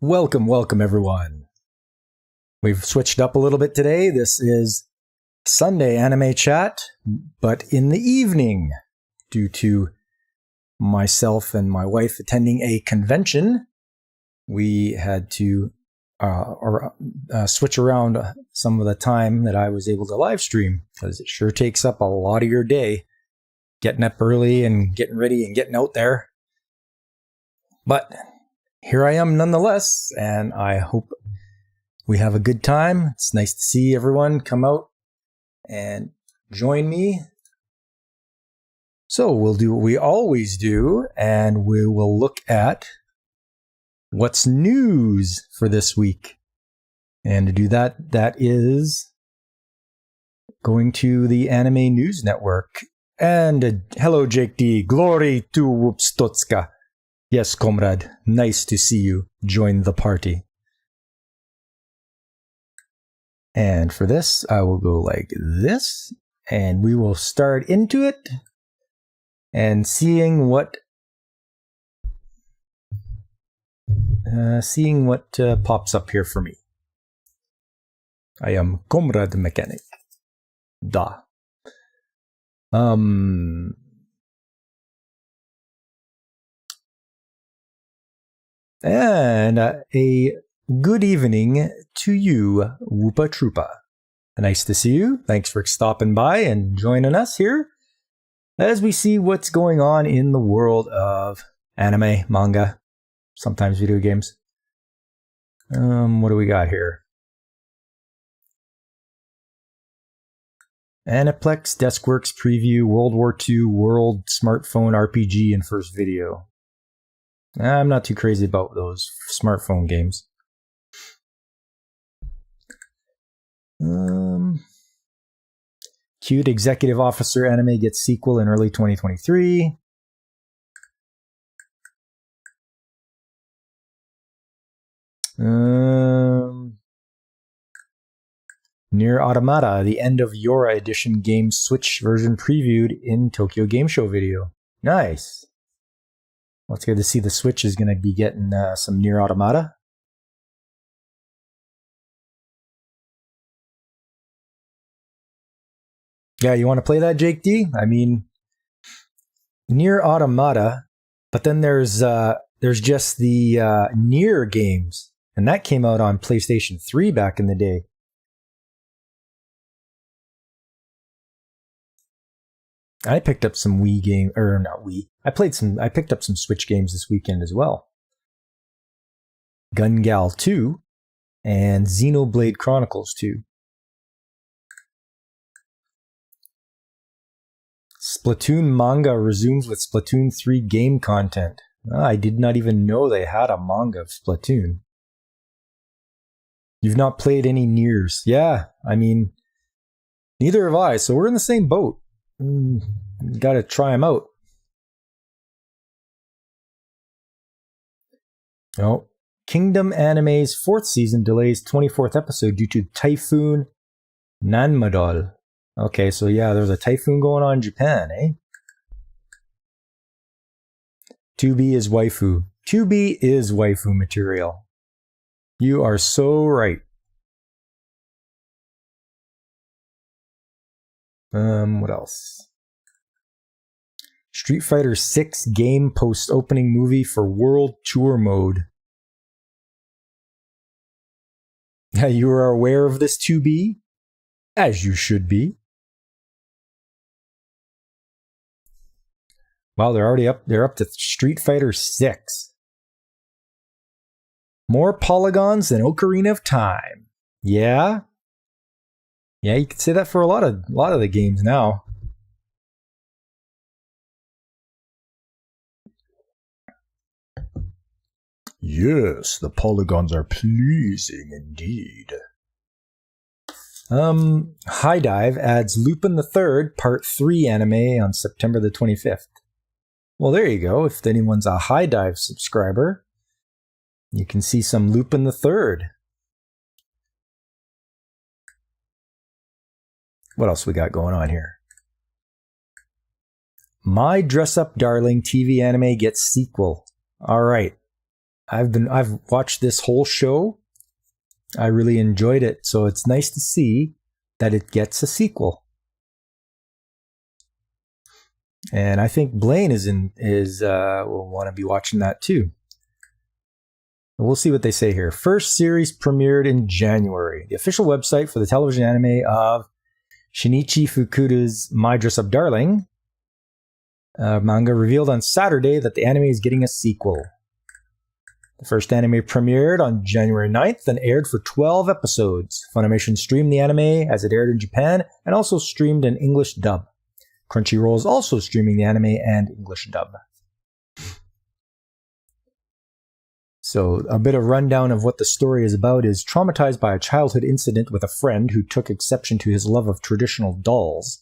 Welcome everyone. We've switched up a little bit today. This is Sunday anime chat, but in the evening, due to myself and my wife attending a convention, we had to switch around some of the time that I was able to live stream, because it sure takes up a lot of your day getting up early and getting ready and getting out there. But here I am nonetheless, and I hope we have a good time. It's nice to see everyone come out and join me. So we'll do what we always do, and we will look at what's news for this week. And to do that, that is going to the Anime News Network. And hello, Jake D. Glory to Wupstotska. Yes, comrade. Nice to see you join the party. And for this, I will go like this, and we will start into it and seeing what pops up here for me. I am Comrade Mechanic. Da. And a good evening to you, Woopa Troopa. Nice to see you. Thanks for stopping by and joining us here as we see what's going on in the world of anime, manga, sometimes video games. What do we got here? Aniplex Deskworks preview World War II World Smartphone RPG in first video. I'm not too crazy about those smartphone games. Cute Executive Officer anime gets sequel in early 2023. Nier Automata, the End of Yora Edition game Switch version previewed in Tokyo Game Show video. Nice. Well, it's good to see the Switch is going to be getting some Nier Automata. Yeah, you want to play that, Jake D? I mean, Nier Automata, but then there's just the Nier games, and that came out on PlayStation 3 back in the day. I picked up some Wii game, or not Wii. I picked up some Switch games this weekend as well. Gun Gal 2 and Xenoblade Chronicles 2. Splatoon manga resumes with Splatoon 3 game content. I did not even know they had a manga of Splatoon. You've not played any Niers. Yeah, I mean, neither have I, so we're in the same boat. Gotta try them out. Oh, Kingdom Anime's 4th season delays 24th episode due to Typhoon Nanmadol. Okay, so yeah, there's a typhoon going on in Japan, eh? 2B is waifu. 2B is waifu material. You are so right. What else? Street Fighter 6 game post-opening movie for World Tour mode. Yeah, you are aware of this 2B? As you should be. Wow, they're up to Street Fighter 6. More polygons than Ocarina of Time. Yeah? Yeah, you could say that for a lot of the games now. Yes, the polygons are pleasing indeed. High Dive adds Lupin the Third Part 3 anime on September the 25th. Well, there you go. If anyone's a High Dive subscriber, you can see some Lupin the Third. What else we got going on here? My Dress Up Darling TV anime gets sequel. All right. I've watched this whole show. I really enjoyed it, so it's nice to see that it gets a sequel. And I think Blaine will want to be watching that too. We'll see what they say here. First series premiered in January. The official website for the television anime of Shinichi Fukuda's My Dress Up Darling manga revealed on Saturday that the anime is getting a sequel. The first anime premiered on January 9th and aired for 12 episodes. Funimation streamed the anime as it aired in Japan and also streamed an English dub. Crunchyroll is also streaming the anime and English dub. So a bit of rundown of what the story is about is traumatized by a childhood incident with a friend who took exception to his love of traditional dolls.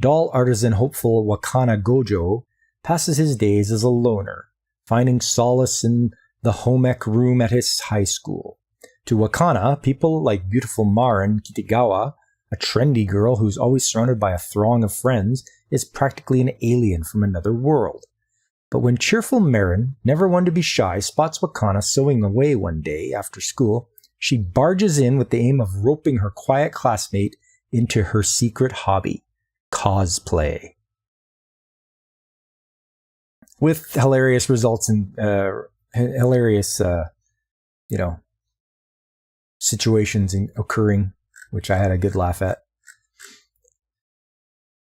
Doll artisan hopeful Wakana Gojo passes his days as a loner, finding solace in the home ec room at his high school. To Wakana, people like beautiful Marin Kitigawa, a trendy girl who's always surrounded by a throng of friends, is practically an alien from another world. But when cheerful Marin, never one to be shy, spots Wakana sewing away one day after school, she barges in with the aim of roping her quiet classmate into her secret hobby, cosplay. With hilarious results and hilarious, situations occurring, which I had a good laugh at.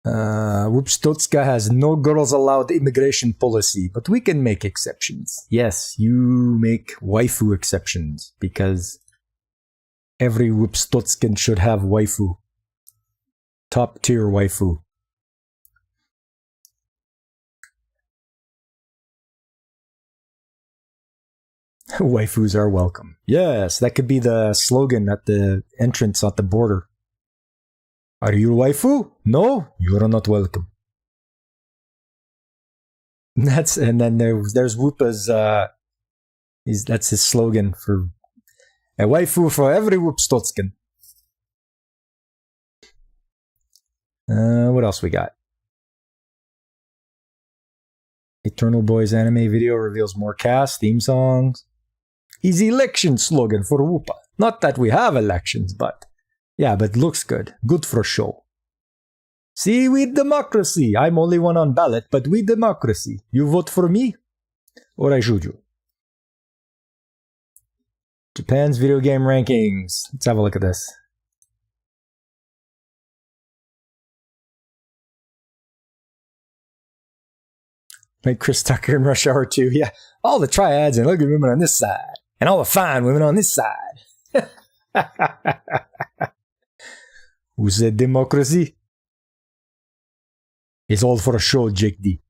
Whoopstotska has no girls allowed immigration policy, but we can make exceptions. Yes, you make waifu exceptions, because every Whoopstotskin should have waifu. Top tier waifu. Waifus are welcome. Yes, that could be the slogan at the entrance at the border. Are you a waifu? No, you are not welcome. And then there's Whoopa's. That's his slogan for a waifu for every Whoopstotskin. What else we got? Eternal Boys anime video reveals more cast, theme songs. His election slogan for Whoopa. Not that we have elections, but looks good. Good for show. See, we democracy. I'm only one on ballot, but we democracy. You vote for me, or I shoot you. Japan's video game rankings. Let's have a look at this. Like Chris Tucker in Rush Hour 2. Yeah, all the triads and ugly women on this side, and all the fine women on this side. Who said democracy? It's all for a show, Jake D.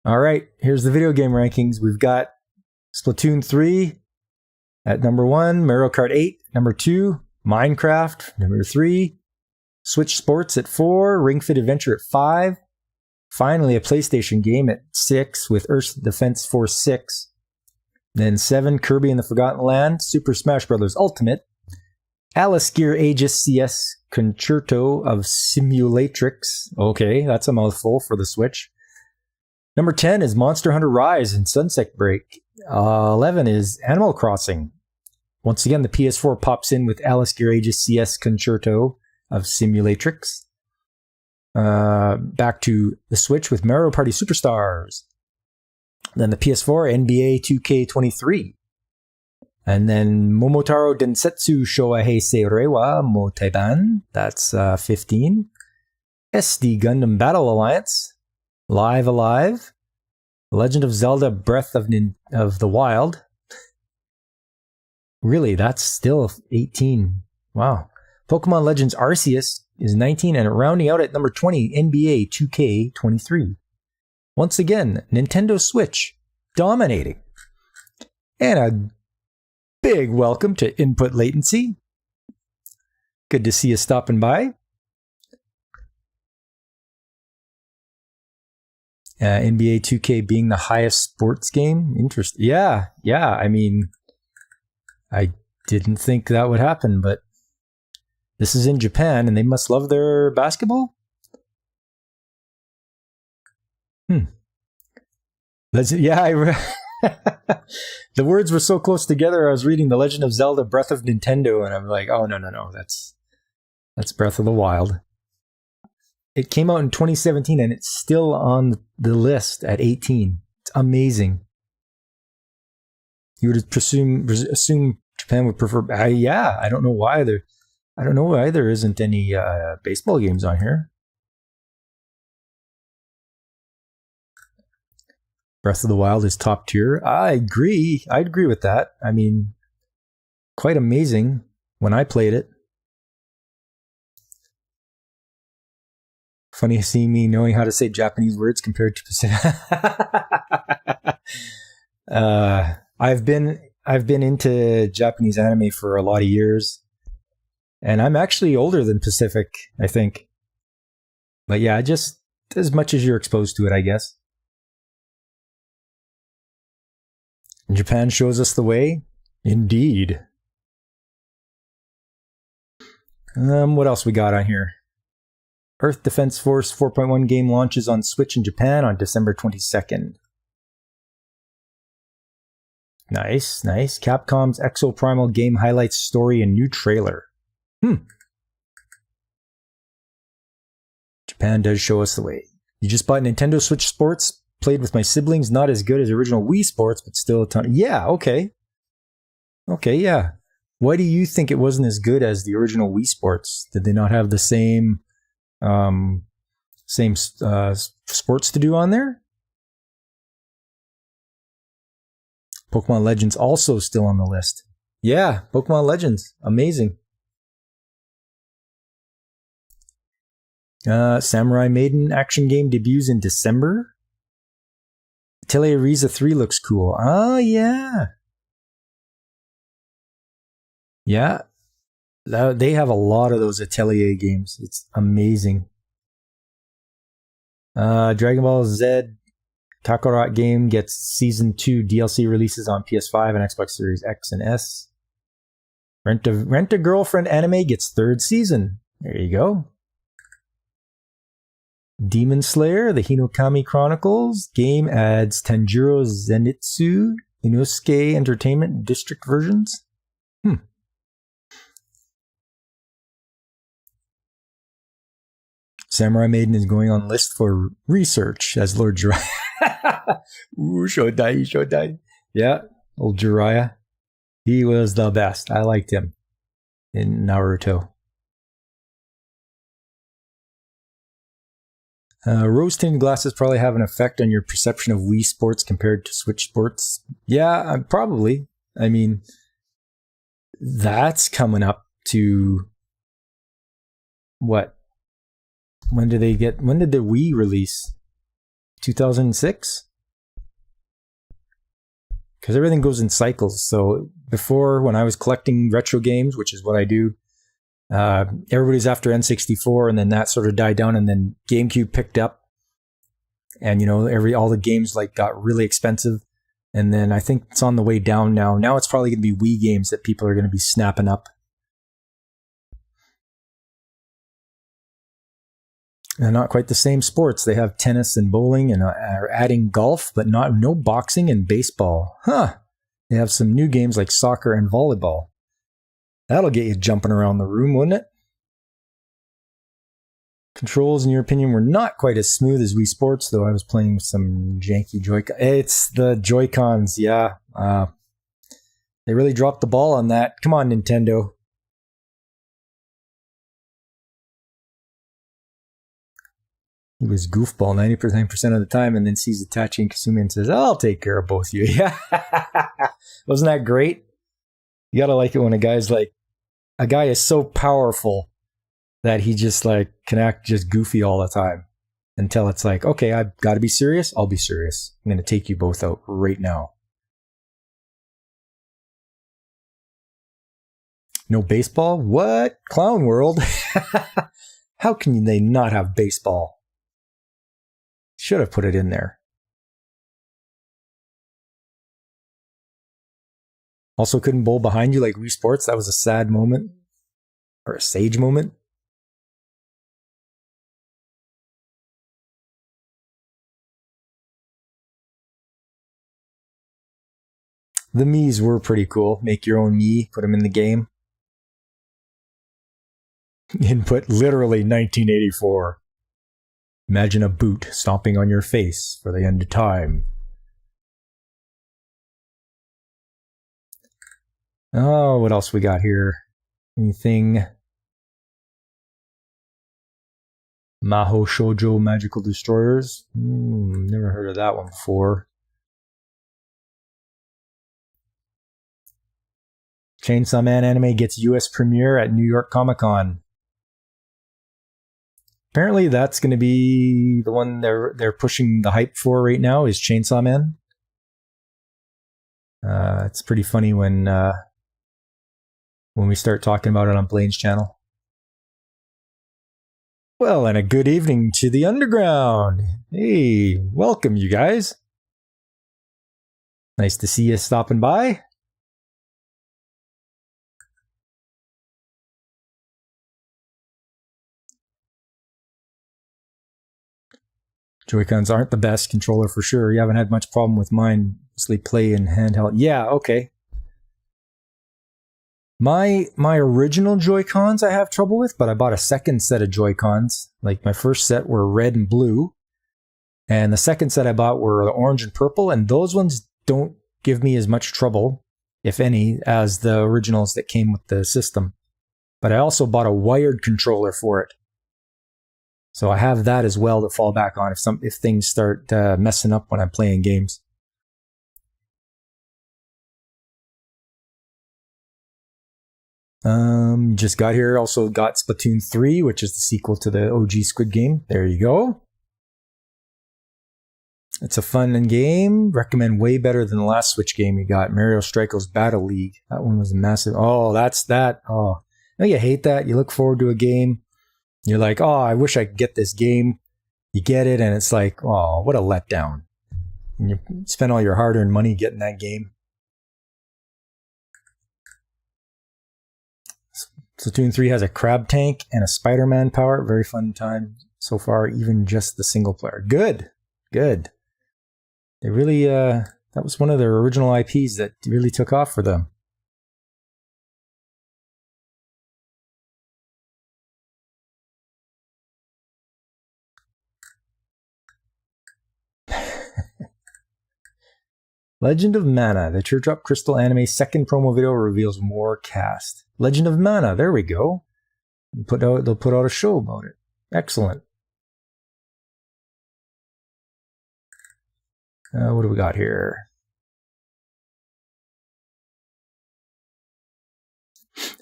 All right, here's the video game rankings. We've got Splatoon 3 at number 1, Mario Kart 8, number 2, Minecraft, number 3, Switch Sports at 4, Ring Fit Adventure at 5, finally a PlayStation game at 6 with Earth Defense Force 6, then 7, Kirby and the Forgotten Land, Super Smash Bros. Ultimate, Alice Gear Aegis CS Concerto of Simulatrix. Okay, that's a mouthful for the Switch. Number 10 is Monster Hunter Rise and Sunset Break. 11 is Animal Crossing. Once again, the PS4 pops in with Alice Gear Aegis CS Concerto of Simulatrix. Back to the Switch with Mario Party Superstars. Then the PS4, NBA 2K23. And then Momotaro Densetsu Showa Heisei Reiwa Moteiban. That's 15. SD Gundam Battle Alliance. Live Alive. Legend of Zelda Breath of the Wild. Really, that's still 18. Wow. Pokemon Legends Arceus is 19, and rounding out at number 20, NBA 2K23. Once again, Nintendo Switch dominating. And a big welcome to Input Latency. Good to see you stopping by. NBA 2K being the highest sports game. Interesting. Yeah. I mean, I didn't think that would happen, but this is in Japan, and they must love their basketball. The words were so close together. I was reading The Legend of Zelda: Breath of Nintendo, and I'm like, oh no, that's Breath of the Wild. It came out in 2017, and it's still on the list at 18. It's amazing. You would assume Japan would prefer. I don't know why there. I don't know why there isn't any baseball games on here. Breath of the Wild is top tier. I agree. I'd agree with that. I mean, quite amazing when I played it. Funny seeing me knowing how to say Japanese words compared to Pacific. I've been into Japanese anime for a lot of years, and I'm actually older than Pacific, I think. But yeah, just as much as you're exposed to it, I guess. Japan shows us the way. Indeed. What else we got on here? Earth Defense Force 4.1 game launches on Switch in Japan on December 22nd. Nice. Capcom's Exoprimal game highlights story and new trailer. Japan does show us the way. You just bought Nintendo Switch Sports, played with my siblings, not as good as original Wii Sports, but still a ton. Yeah, okay. Okay, yeah. Why do you think it wasn't as good as the original Wii Sports? Did they not have the same sports to do on there? Pokemon Legends also still on the list. Yeah, Pokemon Legends. Amazing. Samurai Maiden action game debuts in December. Atelier Ryza 3 looks cool. Oh, yeah. Yeah. They have a lot of those Atelier games. It's amazing. Dragon Ball Z Kakarot game gets Season 2 DLC releases on PS5 and Xbox Series X and S. Rent a Girlfriend anime gets 3rd season. There you go. Demon Slayer, the Hinokami Chronicles game adds Tanjiro Zenitsu, Inosuke Entertainment District versions. Samurai Maiden is going on list for research as Lord Jiraiya. Ooh, Shodai. Yeah, old Jiraiya. He was the best. I liked him in Naruto. Rose-tinted glasses probably have an effect on your perception of Wii Sports compared to Switch Sports. Yeah, probably. I mean, that's coming up to what? When did the Wii release? 2006? Because everything goes in cycles. So before, when I was collecting retro games, which is what I do, everybody's after N64, and then that sort of died down, and then GameCube picked up, and all the games got really expensive, and then I think it's on the way down now. Now it's probably going to be Wii games that people are going to be snapping up. And not quite the same sports. They have tennis and bowling, and are adding golf, but no boxing and baseball. They have some new games like soccer and volleyball. That'll get you jumping around the room, wouldn't it? Controls, in your opinion, were not quite as smooth as Wii Sports, though I was playing with some janky Joy-Con. It's the Joy-Cons, yeah. They really dropped the ball on that. Come on, Nintendo. He was goofball 99% of the time, and then sees Itachi and Kasumi and says, I'll take care of both of you. Yeah. Wasn't that great? You gotta like it when a guy is so powerful that he just can act just goofy all the time until it's okay, I've got to be serious. I'll be serious. I'm going to take you both out right now. No baseball? What? Clown World? How can they not have baseball? Should have put it in there. Also couldn't bowl behind you like Wii Sports. That was a sad moment. Or a sage moment. The Miis were pretty cool. Make your own Mii, put them in the game. Input literally 1984. Imagine a boot stomping on your face for the end of time. Oh, what else we got here? Anything? Maho Shoujo Magical Destroyers? Never heard of that one before. Chainsaw Man anime gets US premiere at New York Comic Con. Apparently that's going to be the one they're pushing the hype for right now is Chainsaw Man. It's pretty funny when we start talking about it on Blaine's channel. Well, and a good evening to the underground. Hey, welcome you guys. Nice to see you stopping by. Joy-Cons aren't the best controller for sure. You haven't had much problem with mine. Mostly play in handheld. Yeah, okay. My original Joy-Cons I have trouble with, but I bought a second set of Joy-Cons. Like my first set were red and blue. And the second set I bought were orange and purple. And those ones don't give me as much trouble, if any, as the originals that came with the system. But I also bought a wired controller for it. So I have that as well to fall back on if things start messing up when I'm playing games. Just got here. Also got Splatoon 3, which is the sequel to the OG Squid Game. There you go. It's a fun game. Recommend way better than the last Switch game you got, Mario Strikers Battle League. That one was massive. Oh, that's that. Oh, no, you hate that. You look forward to a game. You're like, oh, I wish I could get this game. You get it, and it's like, oh, what a letdown. And you spend all your hard-earned money getting that game. Splatoon 3 has a crab tank and a Spider-Man power. Very fun time so far, even just the single player. Good. Good. They really, that was one of their original IPs that really took off for them. Legend of Mana, the Teardrop Crystal anime second promo video reveals more cast. Legend of Mana, there we go. They'll put out a show about it. Excellent. What do we got here?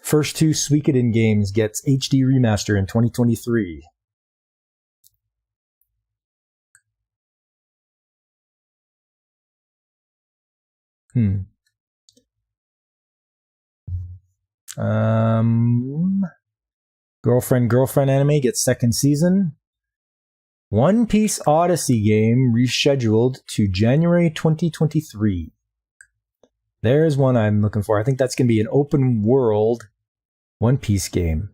First two Suikoden games gets HD remaster in 2023. Girlfriend anime gets second season. One Piece Odyssey game rescheduled to January 2023. There's one I'm looking for. I think that's going to be an open world One Piece game.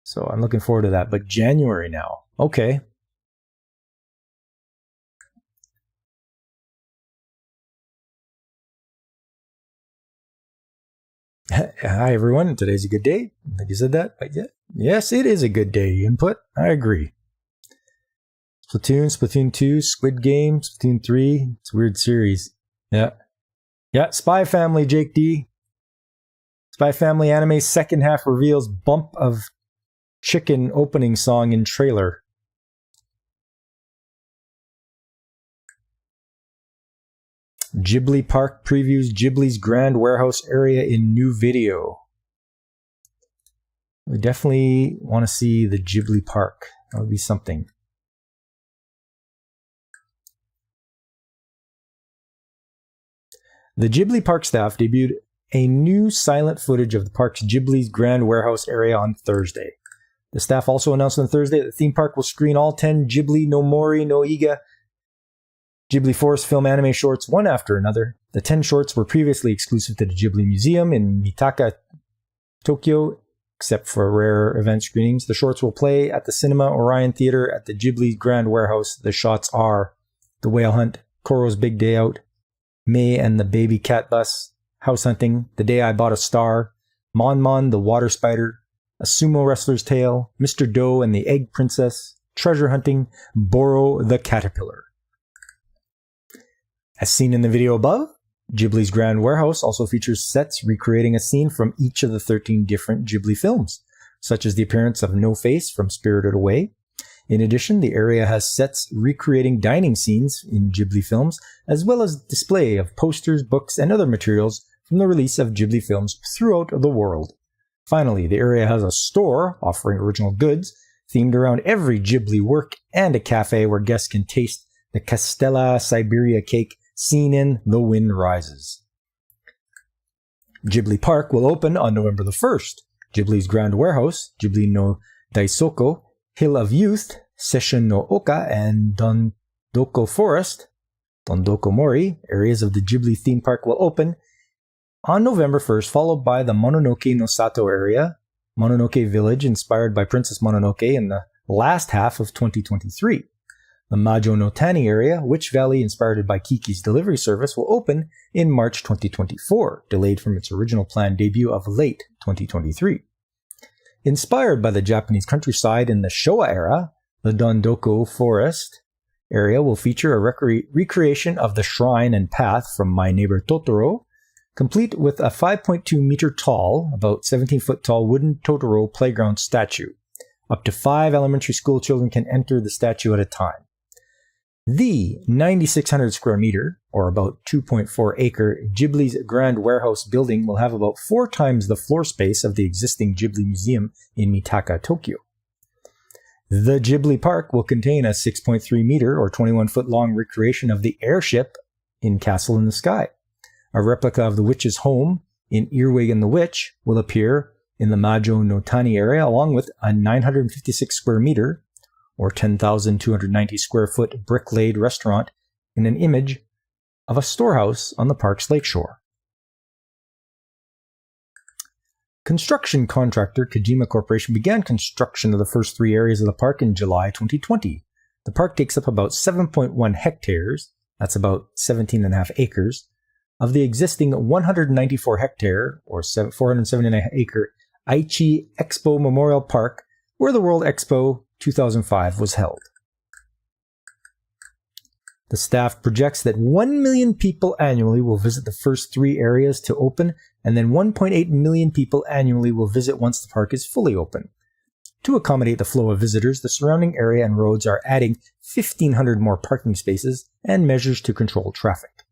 So I'm looking forward to that. But January now. Okay. Hi, everyone. Today's a good day. I think you said that. But yeah. Yes, it is a good day. Input. I agree. Splatoon 2, Squid Game, Splatoon 3. It's a weird series. Yeah. Yeah, Spy Family, Jake D. Spy Family anime second half reveals bump of chicken opening song in trailer. Ghibli Park previews Ghibli's Grand Warehouse area in new video. We definitely want to see the Ghibli Park. That would be something. The Ghibli Park staff debuted a new silent footage of the park's Ghibli's Grand Warehouse area on Thursday. The staff also announced on Thursday that the theme park will screen all 10 Ghibli no Mori no Iga Ghibli Forest film anime shorts one after another. The 10 shorts were previously exclusive to the Ghibli Museum in Mitaka, Tokyo, except for rare event screenings. The shorts will play at the Cinema Orion Theater at the Ghibli Grand Warehouse. The shots are The Whale Hunt, Koro's Big Day Out, May and the Baby Cat Bus, House Hunting, The Day I Bought a Star, Mon Mon the Water Spider, A Sumo Wrestler's Tale, Mr. Doe and the Egg Princess, Treasure Hunting, Boro the Caterpillar. As seen in the video above, Ghibli's Grand Warehouse also features sets recreating a scene from each of the 13 different Ghibli films, such as the appearance of No Face from Spirited Away. In addition, the area has sets recreating dining scenes in Ghibli films, as well as display of posters, books, and other materials from the release of Ghibli films throughout the world. Finally, the area has a store offering original goods themed around every Ghibli work and a cafe where guests can taste the Castella Siberia cake seen in The Wind Rises. Ghibli Park will open on November the 1st. Ghibli's Grand Warehouse, Ghibli no Daisoko, Hill of Youth, Sesshin no Oka, and Dondoko Forest, Dondoko Mori, areas of the Ghibli theme park will open on November 1st, followed by the Mononoke no Sato area, Mononoke Village, inspired by Princess Mononoke in the last half of 2023. The Majo no Tani area, Witch Valley, inspired by Kiki's Delivery Service, will open in March 2024, delayed from its original planned debut of late 2023. Inspired by the Japanese countryside in the Showa era, the Dondoko Forest area will feature a recreation of the shrine and path from My Neighbor Totoro, complete with a 5.2 meter tall, about 17 foot tall wooden Totoro playground statue. Up to 5 elementary school children can enter the statue at a time. The 9,600 square meter, or about 2.4 acre, Ghibli's Grand Warehouse building will have about 4 times the floor space of the existing Ghibli Museum in Mitaka, Tokyo. The Ghibli Park will contain a 6.3 meter, or 21 foot long recreation of the airship in Castle in the Sky. A replica of the witch's home in Earwig and the Witch will appear in the Majo no Tani area, along with a 956 square meter, or 10,290 square foot brick-laid restaurant in an image of a storehouse on the park's lakeshore. Construction contractor Kojima Corporation began construction of the first 3 areas of the park in July 2020. The park takes up about 7.1 hectares, that's about 17.5 acres, of the existing 194 hectare, or 479 acre, Aichi Expo Memorial Park, where the World Expo 2005 was held. The staff projects that 1 million people annually will visit the first 3 areas to open, and then 1.8 million people annually will visit once the park is fully open. To accommodate the flow of visitors, the surrounding area and roads are adding 1,500 more parking spaces and measures to control traffic.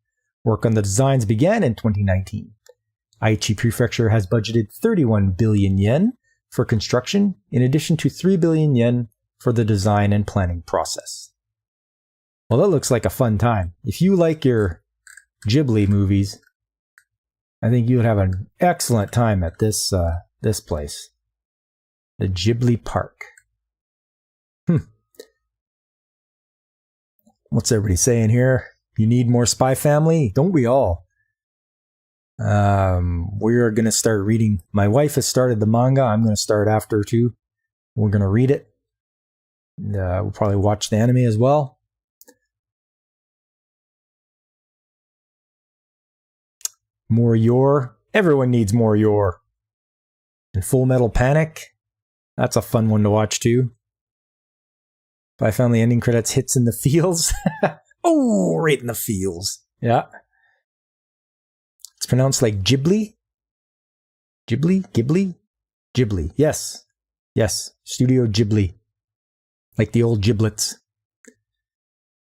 Work on the designs began in 2019. Aichi Prefecture has budgeted 31 billion yen for construction, in addition to 3 billion yen for the design and planning process. Well, that looks like a fun time. If you like your Ghibli movies, I think you would have an excellent time at this place. The Ghibli Park. What's everybody saying here? You need more Spy Family? Don't we all? We're going to start reading. My wife has started the manga. I'm going to start after too. We're going to read it. We'll probably watch the anime as well. More Yor. Everyone needs more Yor. And Full Metal Panic. That's a fun one to watch too. Spy Family ending credits hits in the feels. Oh, right in the feels. Yeah. It's pronounced like Ghibli. Ghibli. Yes. Studio Ghibli. Like the old giblets.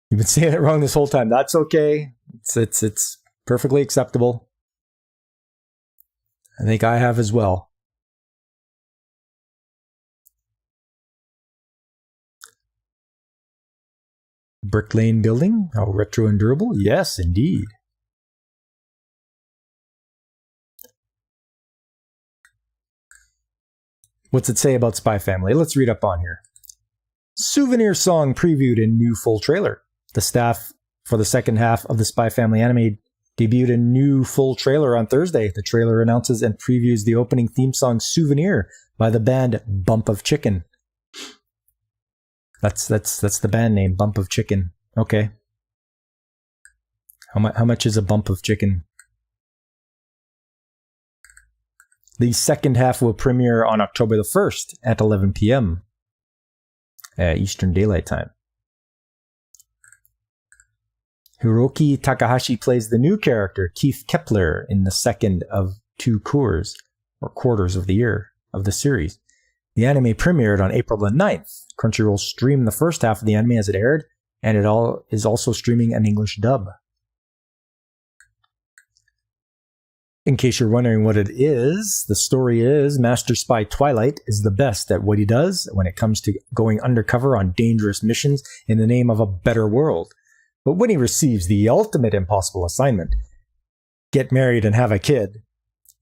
You've been saying it wrong this whole time. That's okay. It's perfectly acceptable. I think I have as well. Brick Lane building. How retro and durable. Yes, indeed. What's it say about Spy Family? Let's read up on here. Souvenir song previewed in new full trailer. The staff for the second half of the Spy Family anime debuted a new full trailer on Thursday. The trailer announces and previews the opening theme song Souvenir by the band Bump of Chicken. That's the band name, Bump of Chicken. Okay. How much is a bump of chicken? The second half will premiere on October the 1st at 11 p.m. Eastern Daylight Time. Hiroki Takahashi plays the new character, Keith Kepler, in the second of 2 quarters of the year of the series. The anime premiered on April the 9th. Crunchyroll streamed the first half of the anime as it aired, and it is also streaming an English dub. In case you're wondering what it is, the story is Master Spy Twilight is the best at what he does when it comes to going undercover on dangerous missions in the name of a better world. But when he receives the ultimate impossible assignment, get married and have a kid,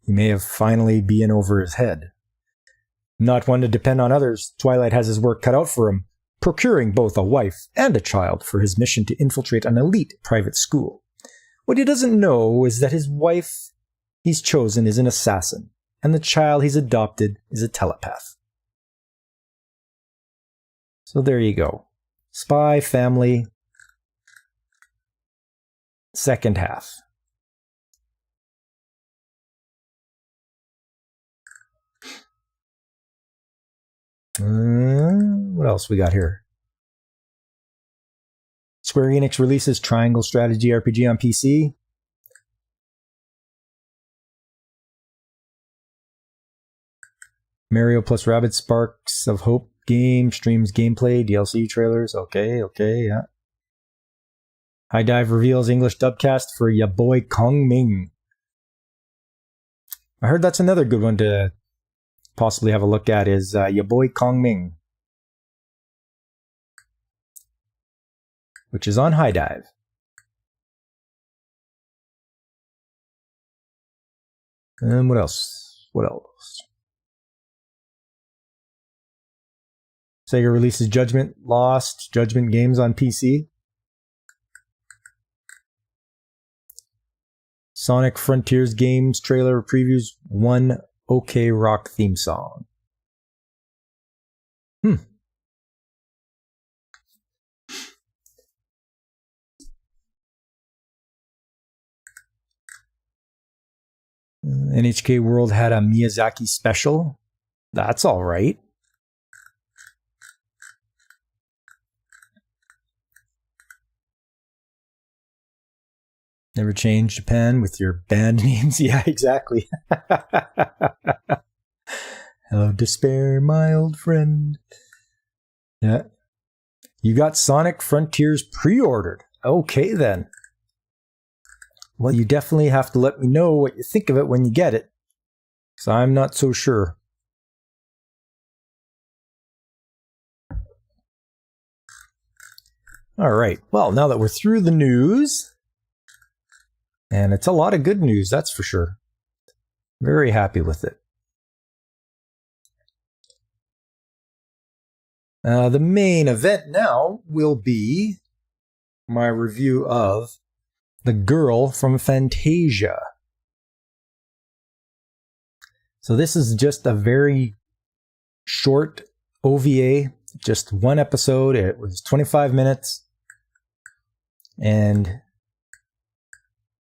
he may have finally be in over his head. Not one to depend on others, Twilight has his work cut out for him, procuring both a wife and a child for his mission to infiltrate an elite private school. What he doesn't know is that his wife he's chosen is an assassin, and the child he's adopted is a telepath. So there you go. Spy Family, second half. What else we got here? Square Enix releases Triangle Strategy RPG on PC. Mario plus Rabbids Sparks of Hope game streams gameplay, DLC trailers. Okay, yeah. High Dive reveals English dubcast for Ya Boy Kong Ming. I heard that's another good one to possibly have a look at is Ya Boy Kong Ming, which is on High Dive. And what else? Sega releases Judgment games on PC. Sonic Frontiers games trailer previews one OK Rock theme song. NHK World had a Miyazaki special. That's all right. Never change Japan with your band names. Yeah, exactly. Hello, despair, my old friend. Yeah. You got Sonic Frontiers pre-ordered. Okay, then. Well, you definitely have to let me know what you think of it when you get it, because I'm not so sure. All right. Well, now that we're through the news, and it's a lot of good news, that's for sure. Very happy with it. The main event now will be my review of The Girl from Phantasia. So this is just a very short OVA, just one episode. It was 25 minutes. And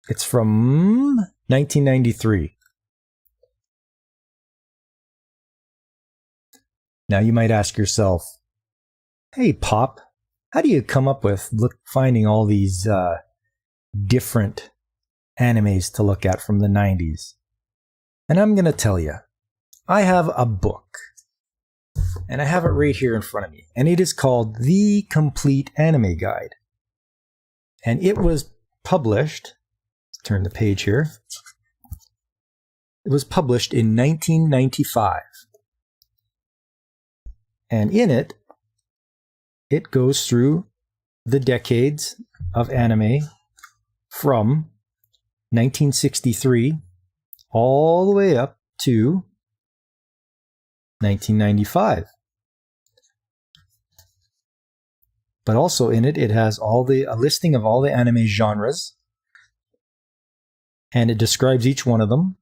it's from 1993. Now you might ask yourself, hey, Pop, how do you come up with finding all these different animes to look at from the 90s? And I'm going to tell you, I have a book, and I have it right here in front of me, and it is called The Complete Anime Guide. And it was published, let's turn the page here, it was published in 1995. And in it, it goes through the decades of anime from 1963 all the way up to 1995. But also in it, it has a listing of all the anime genres, and it describes each one of them,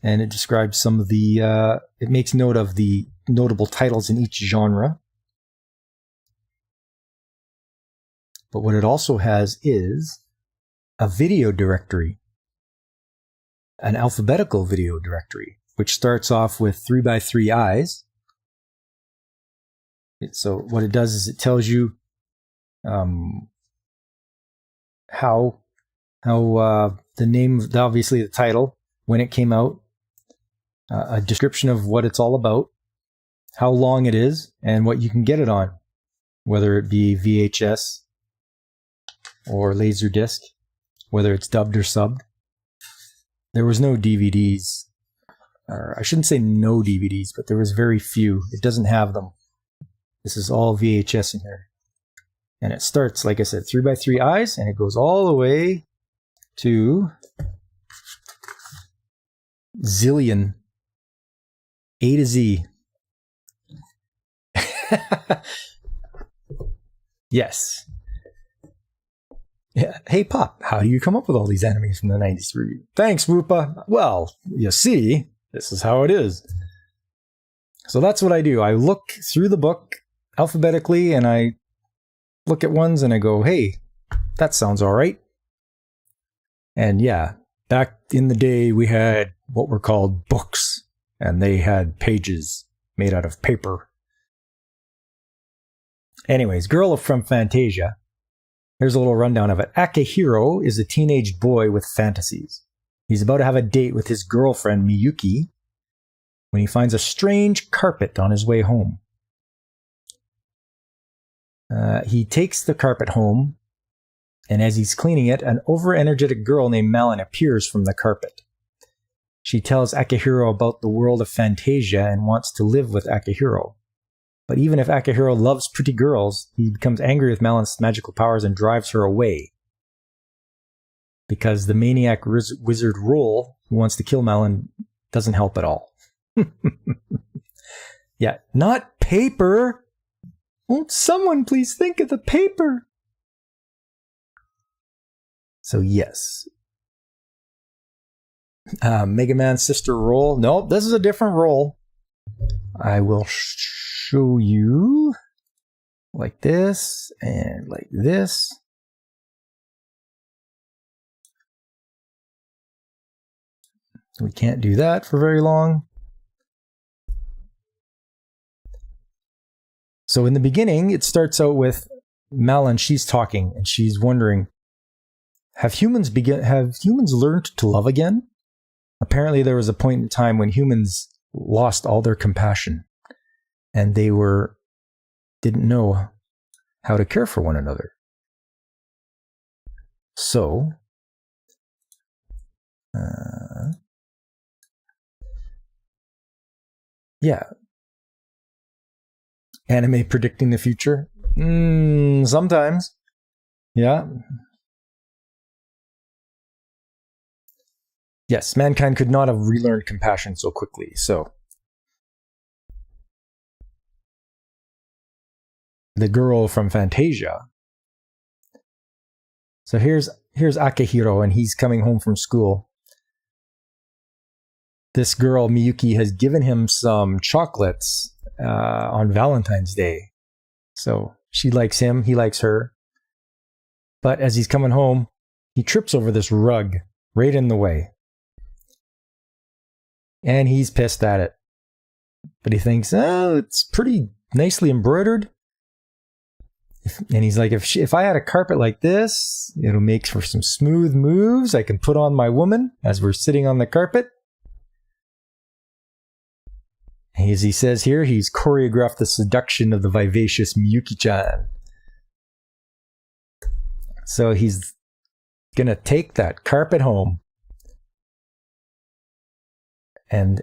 and it describes some of the, it makes note of the notable titles in each genre. But what it also has is a video directory, an alphabetical video directory, which starts off with 3x3 eyes. So what it does is it tells you how the name, obviously the title, when it came out, a description of what it's all about, how long it is, and what you can get it on, whether it be VHS or Laserdisc, whether it's dubbed or subbed. There was no DVDs, or I shouldn't say no DVDs, but there was very few. It doesn't have them. This is all VHS in here. And it starts, like I said, 3x3 eyes, and it goes all the way to zillion, A to Z. Yes. Yeah. Hey, Pop, how do you come up with all these animes from the 90s for you? Thanks, Whoopa. Well, you see, this is how it is. So that's what I do. I look through the book alphabetically, and I look at ones and I go, hey, that sounds all right. And yeah, back in the day, we had what were called books, and they had pages made out of paper. Anyways, Girl from Phantasia. Here's a little rundown of it. Akihiro is a teenage boy with fantasies. He's about to have a date with his girlfriend, Miyuki, when he finds a strange carpet on his way home. He takes the carpet home, and as he's cleaning it, an over-energetic girl named Malin appears from the carpet. She tells Akihiro about the world of Phantasia and wants to live with Akihiro. But even if Akihiro loves pretty girls, he becomes angry with Malin's magical powers and drives her away. Because the maniac wizard Roll, who wants to kill Malin, doesn't help at all. Yeah, not paper! Won't someone please think of the paper? So yes. Mega Man's sister Roll. Nope, this is a different Roll. I will show you like this and like this. We can't do that for very long. So in the beginning, it starts out with Malin. She's talking and she's wondering, have humans learned to love again? Apparently there was a point in time when humans lost all their compassion and they didn't know how to care for one another. So yeah. Anime predicting the future? Sometimes. Yeah. Yes, mankind could not have relearned compassion so quickly, so. The girl from Phantasia. So here's Akihiro, and he's coming home from school. This girl, Miyuki, has given him some chocolates on Valentine's Day. So she likes him, he likes her. But as he's coming home, he trips over this rug right in the way. And he's pissed at it. But he thinks, oh, it's pretty nicely embroidered. And he's like, if I had a carpet like this, it'll make for some smooth moves I can put on my woman as we're sitting on the carpet. As he says here, he's choreographed the seduction of the vivacious Miyuki-chan. So he's gonna take that carpet home. And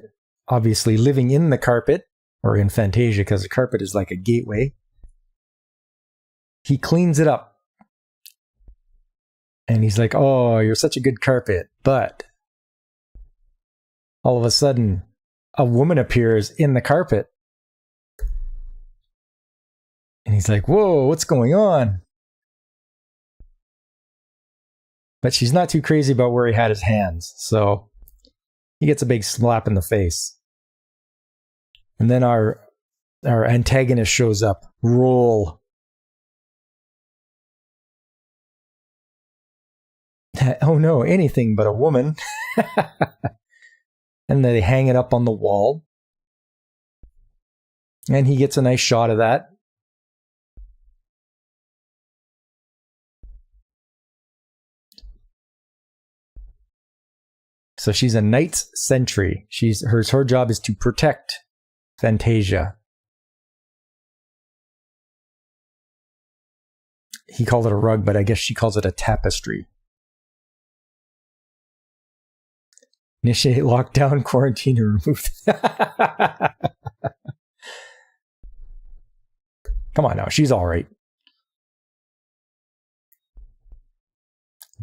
obviously living in the carpet, or in Phantasia, because the carpet is like a gateway, he cleans it up. And he's like, oh, you're such a good carpet. But all of a sudden, a woman appears in the carpet. And he's like, whoa, what's going on? But she's not too crazy about where he had his hands. So he gets a big slap in the face. And then our antagonist shows up. Roll. Oh no, anything but a woman. And they hang it up on the wall. And he gets a nice shot of that. So she's a knight's sentry. Her job is to protect Phantasia. He called it a rug, but I guess she calls it a tapestry. Initiate lockdown, quarantine, and remove. Come on now, she's all right.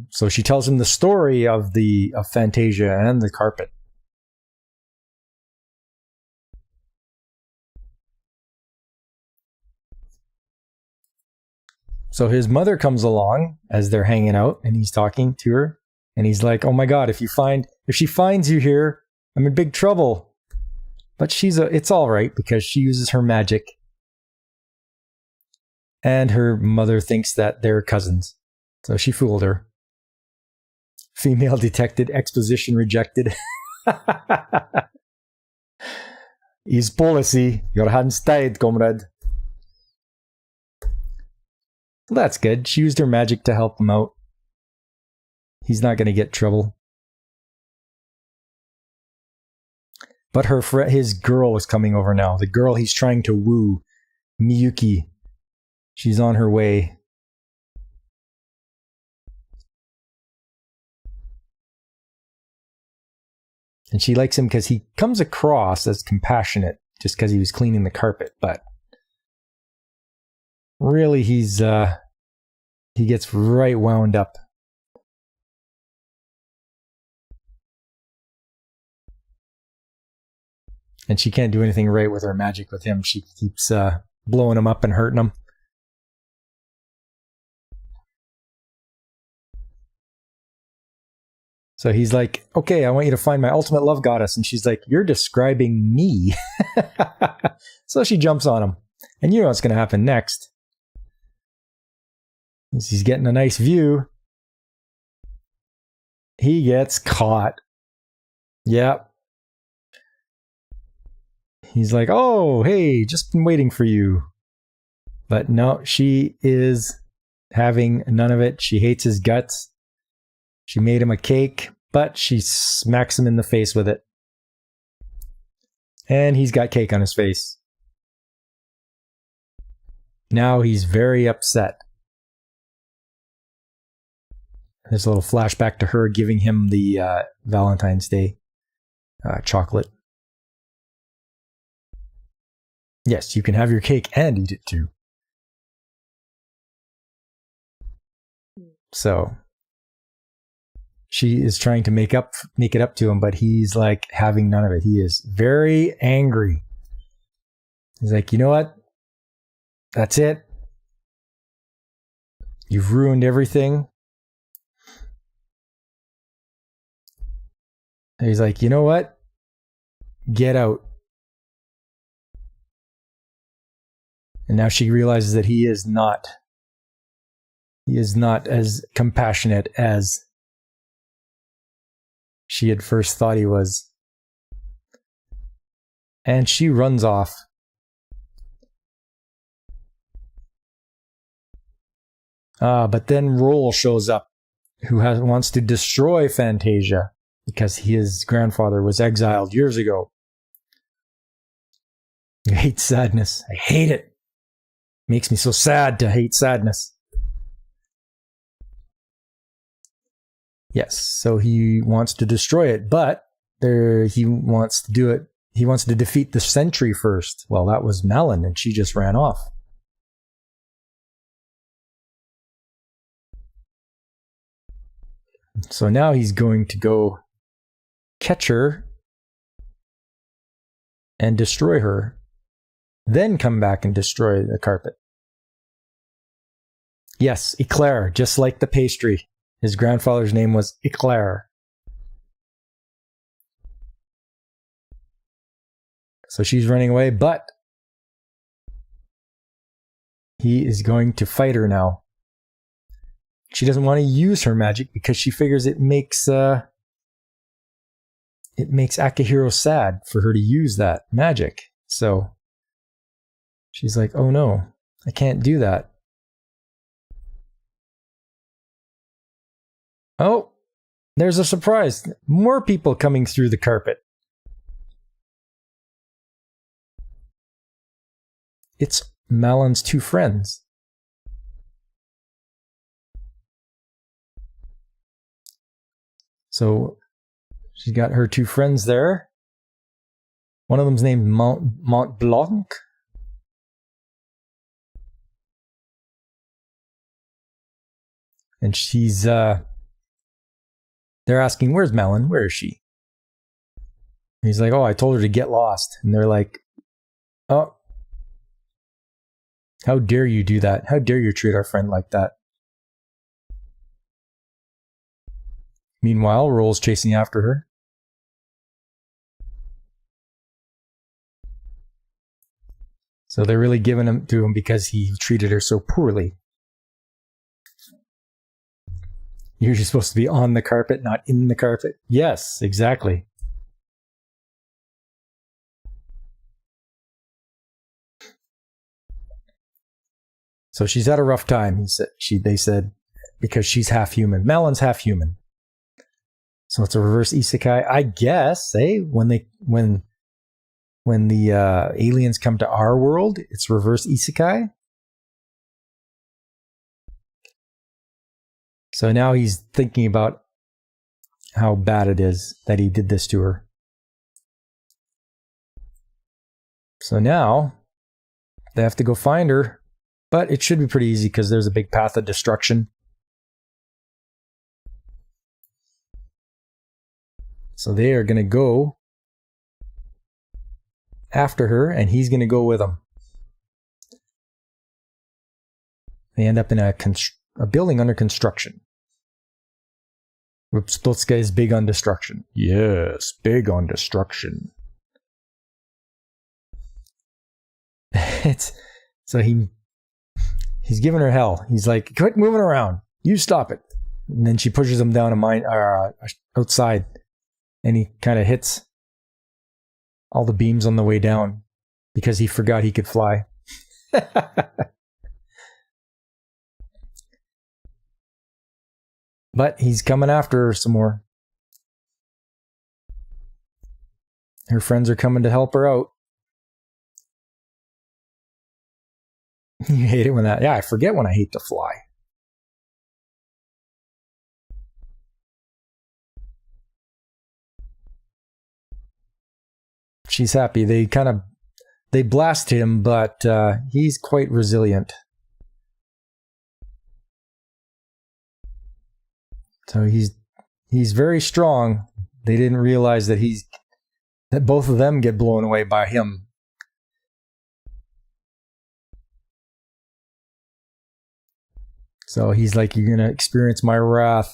So she tells him the story of Phantasia and the carpet. So his mother comes along as they're hanging out, and he's talking to her, and he's like, "Oh my God, if she finds you here, I'm in big trouble." But it's all right because she uses her magic, and her mother thinks that they're cousins, so she fooled her. Female detected, exposition rejected. His policy, your hands tied, comrade. Well, that's good. She used her magic to help him out. He's not going to get trouble. But his girl is coming over now. The girl he's trying to woo, Miyuki. She's on her way. And she likes him because he comes across as compassionate just because he was cleaning the carpet. But really, he gets right wound up. And she can't do anything right with her magic with him. She keeps blowing him up and hurting him. So he's like, "Okay, I want you to find my ultimate love goddess." And she's like, "You're describing me." So she jumps on him. And you know what's going to happen next. He's getting a nice view. He gets caught. Yep. He's like, "Oh, hey, just been waiting for you." But no, she is having none of it. She hates his guts. She made him a cake, but she smacks him in the face with it. And he's got cake on his face. Now he's very upset. There's a little flashback to her giving him the Valentine's Day chocolate. Yes, you can have your cake and eat it too. So she is trying to make it up to him, but he's like having none of it. He is very angry. He's like, "You know what? That's it. You've ruined everything." And he's like, "You know what? Get out." And now she realizes that he is not as compassionate as she had first thought he was. And she runs off. But then Roll shows up, who wants to destroy Phantasia because his grandfather was exiled years ago. I hate sadness. I hate it. Makes me so sad to hate sadness. Yes, so he wants to destroy it, but he wants to do it. He wants to defeat the sentry first. Well, that was Melon, and she just ran off. So now he's going to go catch her and destroy her, then come back and destroy the carpet. Yes, Eclair, just like the pastry. His grandfather's name was Eclair. So she's running away, but he is going to fight her now. she doesn't want to use her magic because she figures it makes Akihiro sad for her to use that magic. So she's like, oh no, I can't do that. Oh, there's a surprise. More people coming through the carpet. It's Malon's two friends. So she's got her two friends there. One of them's named Mont Blanc. And she's, they're asking, where's Malon? Where is she? And he's like, oh, I told her to get lost. And they're like, oh, how dare you do that? How dare you treat our friend like that? Meanwhile, Roll's chasing after her. So they're really giving him to him because he treated her so poorly. You're just supposed to be on the carpet, not in the carpet. Yes, exactly. So she's had a rough time, they said, because she's half human. Malon's half human. So it's a reverse isekai, I guess, eh? When the aliens come to our world, it's reverse isekai. So now he's thinking about how bad it is that he did this to her. So now they have to go find her, but it should be pretty easy because there's a big path of destruction. So they are going to go after her, and he's going to go with them. They end up in a building under construction. Rupstotska is big on destruction. Yes, big on destruction. So he's giving her hell. He's like, quit moving around. You stop it. And then she pushes him down a mine outside, and he kind of hits all the beams on the way down because he forgot he could fly. But he's coming after her some more. Her friends are coming to help her out. You hate it when that... Yeah, I forget when I hate to fly. She's happy. They blast him, but he's quite resilient. So he's very strong. They didn't realize that both of them get blown away by him. So he's like, you're going to experience my wrath.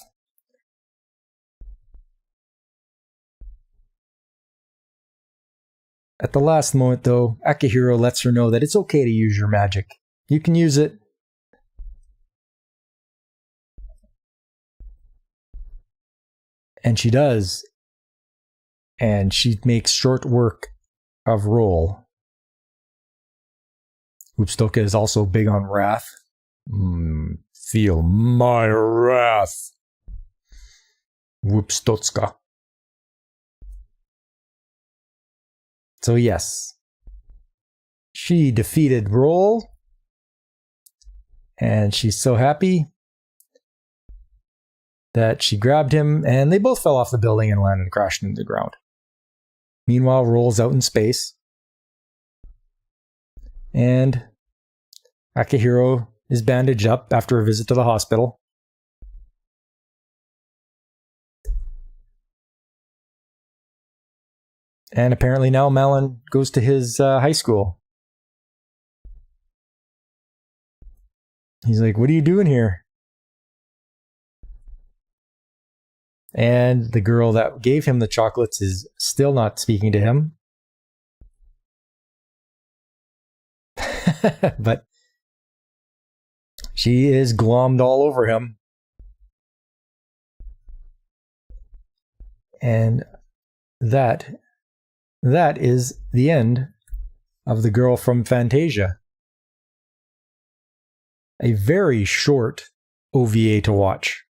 At the last moment, though, Akihiro lets her know that it's okay to use your magic. You can use it. And she does. And she makes short work of Roll. Upstoka is also big on wrath. Feel my wrath. Upstotska. So yes. She defeated Roll. And she's so happy that she grabbed him, and they both fell off the building and landed and crashed into the ground. Meanwhile, Roll's out in space. And Akihiro is bandaged up after a visit to the hospital. And apparently now Malon goes to his high school. He's like, what are you doing here? And the girl that gave him the chocolates is still not speaking to him. But she is glommed all over him. And that is the end of The Girl from Phantasia. A very short OVA to watch.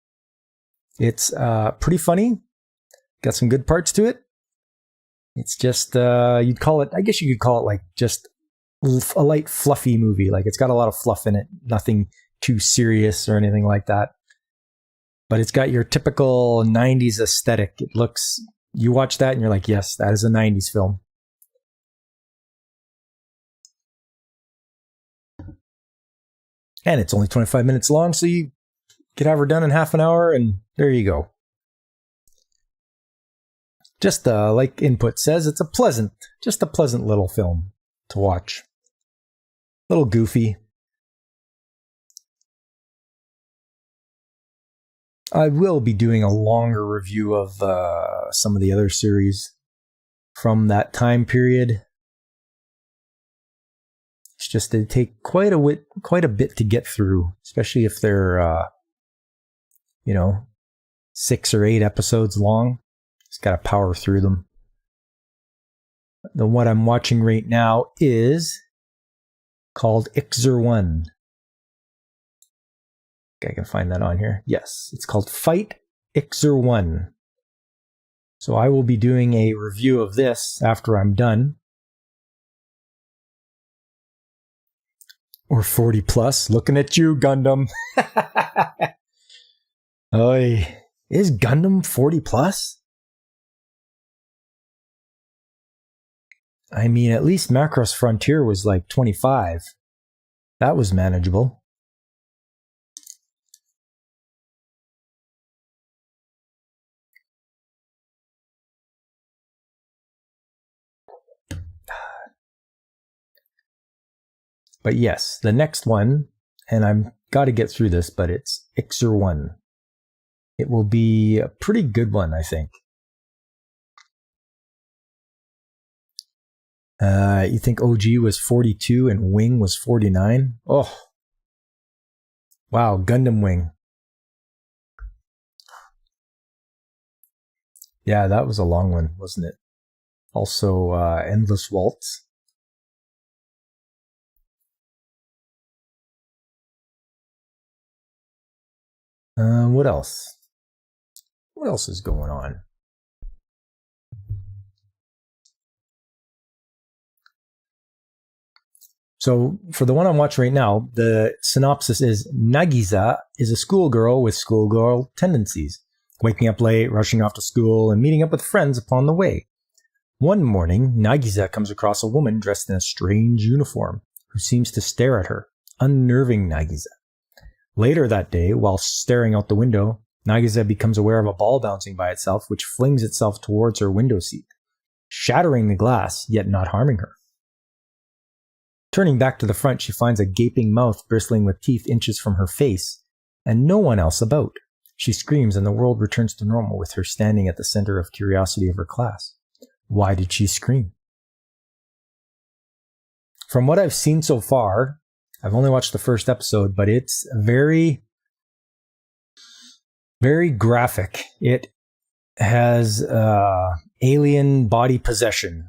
It's pretty funny. Got some good parts to it. It's just, you'd call it, I guess you could call it like just a light fluffy movie. Like it's got a lot of fluff in it. Nothing too serious or anything like that. But it's got your typical 90s aesthetic. It looks, you watch that and you're like, yes, that is a 90s film. And it's only 25 minutes long, so you could have her done in half an hour, and there you go. Just like Input says, it's a pleasant little film to watch. A little goofy. I will be doing a longer review of some of the other series from that time period. It's just they take quite a bit to get through, especially if they're 6 or 8 episodes long. Just got to power through them. The one I'm watching right now is called Ixer 1. I can find that on here. Yes, it's called Fight Ixer 1. So I will be doing a review of this after I'm done. Or 40 plus. Looking at you, Gundam. Oy. Is Gundam 40 plus? I mean, at least Macross Frontier was like 25. That was manageable. But yes, the next one, and I've got to get through this, but it's Ixer 1. It will be a pretty good one, I think. You think OG was 42 and Wing was 49? Oh. Wow, Gundam Wing. Yeah, that was a long one, wasn't it? Also, Endless Waltz. What else? What else is going on? So, for the one I'm watching right now, the synopsis is Nagisa is a schoolgirl with schoolgirl tendencies, waking up late, rushing off to school, and meeting up with friends upon the way. One morning, Nagisa comes across a woman dressed in a strange uniform who seems to stare at her, unnerving Nagisa. Later that day, while staring out the window, Nagisa becomes aware of a ball bouncing by itself, which flings itself towards her window seat, shattering the glass, yet not harming her. Turning back to the front, she finds a gaping mouth bristling with teeth inches from her face, and no one else about. She screams, and the world returns to normal with her standing at the center of curiosity of her class. Why did she scream? From what I've seen so far, I've only watched the first episode, but it's very, very graphic. It has alien body possession.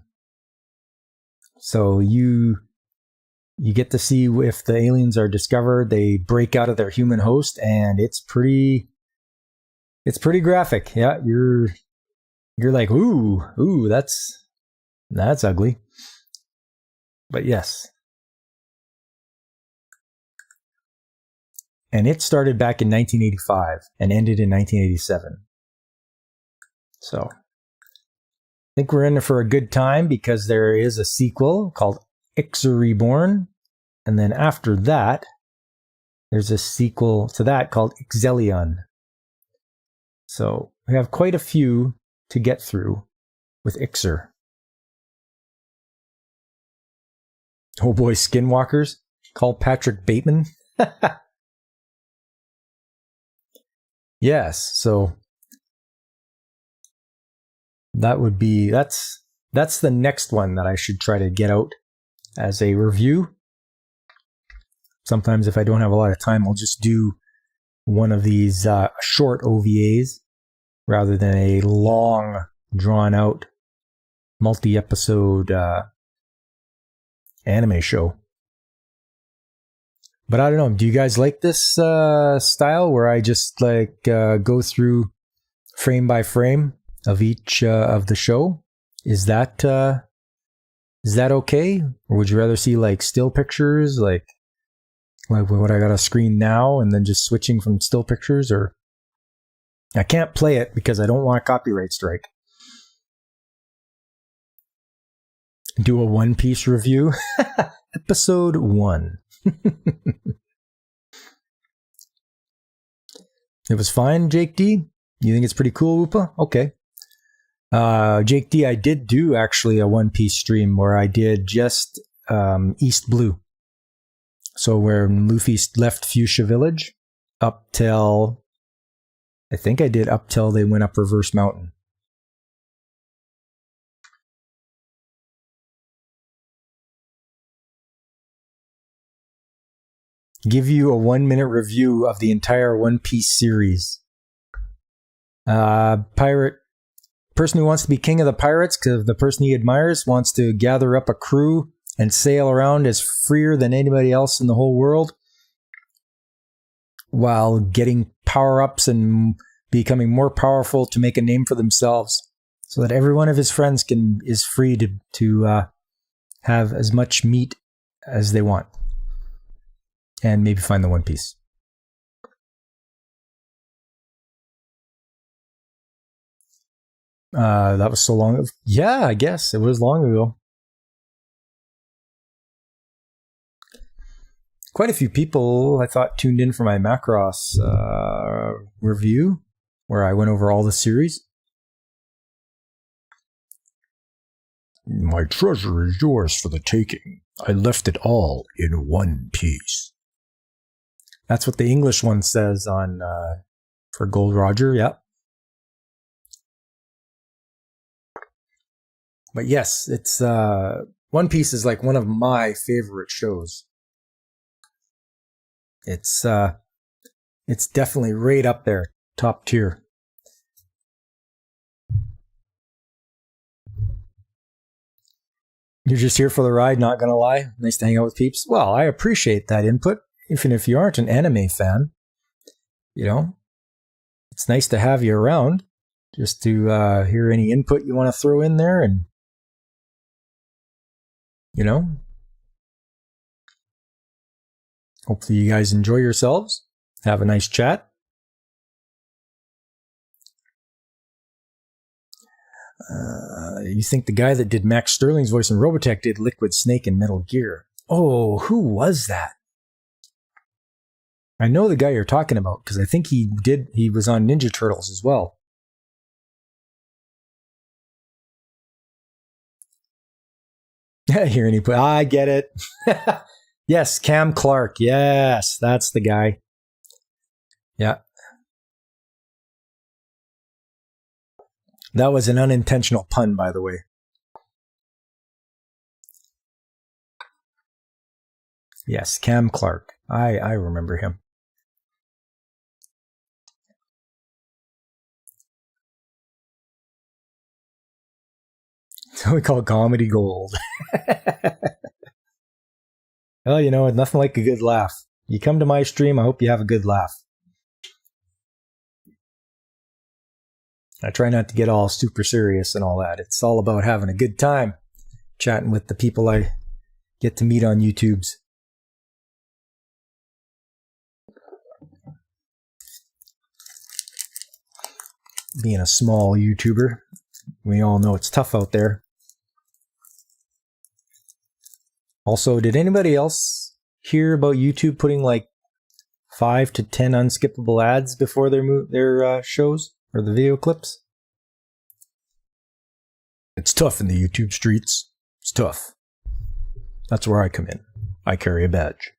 So you get to see if the aliens are discovered, they break out of their human host, and it's pretty graphic. Yeah, you're like, ooh, that's ugly. But yes. And it started back in 1985 and ended in 1987. So I think we're in for a good time because there is a sequel called Ixer Reborn. And then after that, there's a sequel to that called Ixelion. So we have quite a few to get through with Ixer. Oh boy, Skinwalkers. Call Patrick Bateman. Yes, so that's the next one that I should try to get out as a review. Sometimes if I don't have a lot of time, I'll just do one of these short OVAs rather than a long drawn out, multi-episode anime show. But I don't know. Do you guys like this style where I just like go through frame by frame of each of the show? Is that okay? Or would you rather see like still pictures, like what I got a screen now, and then just switching from still pictures? Or I can't play it because I don't want a copyright strike. Do a One Piece review, episode 1. It was fine, Jake D. You think it's pretty cool, Woopa? Okay. Jake D, I did do actually a One Piece stream where I did just East Blue. So where Luffy left Fuchsia Village up till, I think I did up till they went up Reverse Mountain. Give you a 1-minute review of the entire One Piece series. Pirate person who wants to be king of the pirates because the person he admires wants to gather up a crew and sail around as freer than anybody else in the whole world while getting power-ups and becoming more powerful to make a name for themselves so that every one of his friends is free to have as much meat as they want. And maybe find the One Piece. That was so long ago. Yeah, I guess it was long ago. Quite a few people, I thought, tuned in for my Macross review, where I went over all the series. My treasure is yours for the taking. I left it all in one piece. That's what the English one says on for Gold Roger, yep. But yes, it's One Piece is like one of my favorite shows. It's definitely right up there, top tier. You're just here for the ride, not gonna lie. Nice to hang out with peeps. Well, I appreciate that input. Even if you aren't an anime fan, you know, it's nice to have you around just to hear any input you want to throw in there and, you know, hopefully you guys enjoy yourselves. Have a nice chat. You think the guy that did Max Sterling's voice in Robotech did Liquid Snake in Metal Gear? Oh, who was that? I know the guy you're talking about because I think he was on Ninja Turtles as well. Here any I get it. Yes, Cam Clark. Yes, that's the guy. Yeah. That was an unintentional pun, by the way. Yes, Cam Clark. I remember him. So we call comedy gold. Well, you know, nothing like a good laugh. You come to my stream, I hope you have a good laugh. I try not to get all super serious and all that. It's all about having a good time, chatting with the people I get to meet on YouTubes. Being a small YouTuber, we all know it's tough out there. Also, did anybody else hear about YouTube putting like 5 to 10 unskippable ads before their shows or the video clips? It's tough in the YouTube streets. It's tough. That's where I come in. I carry a badge.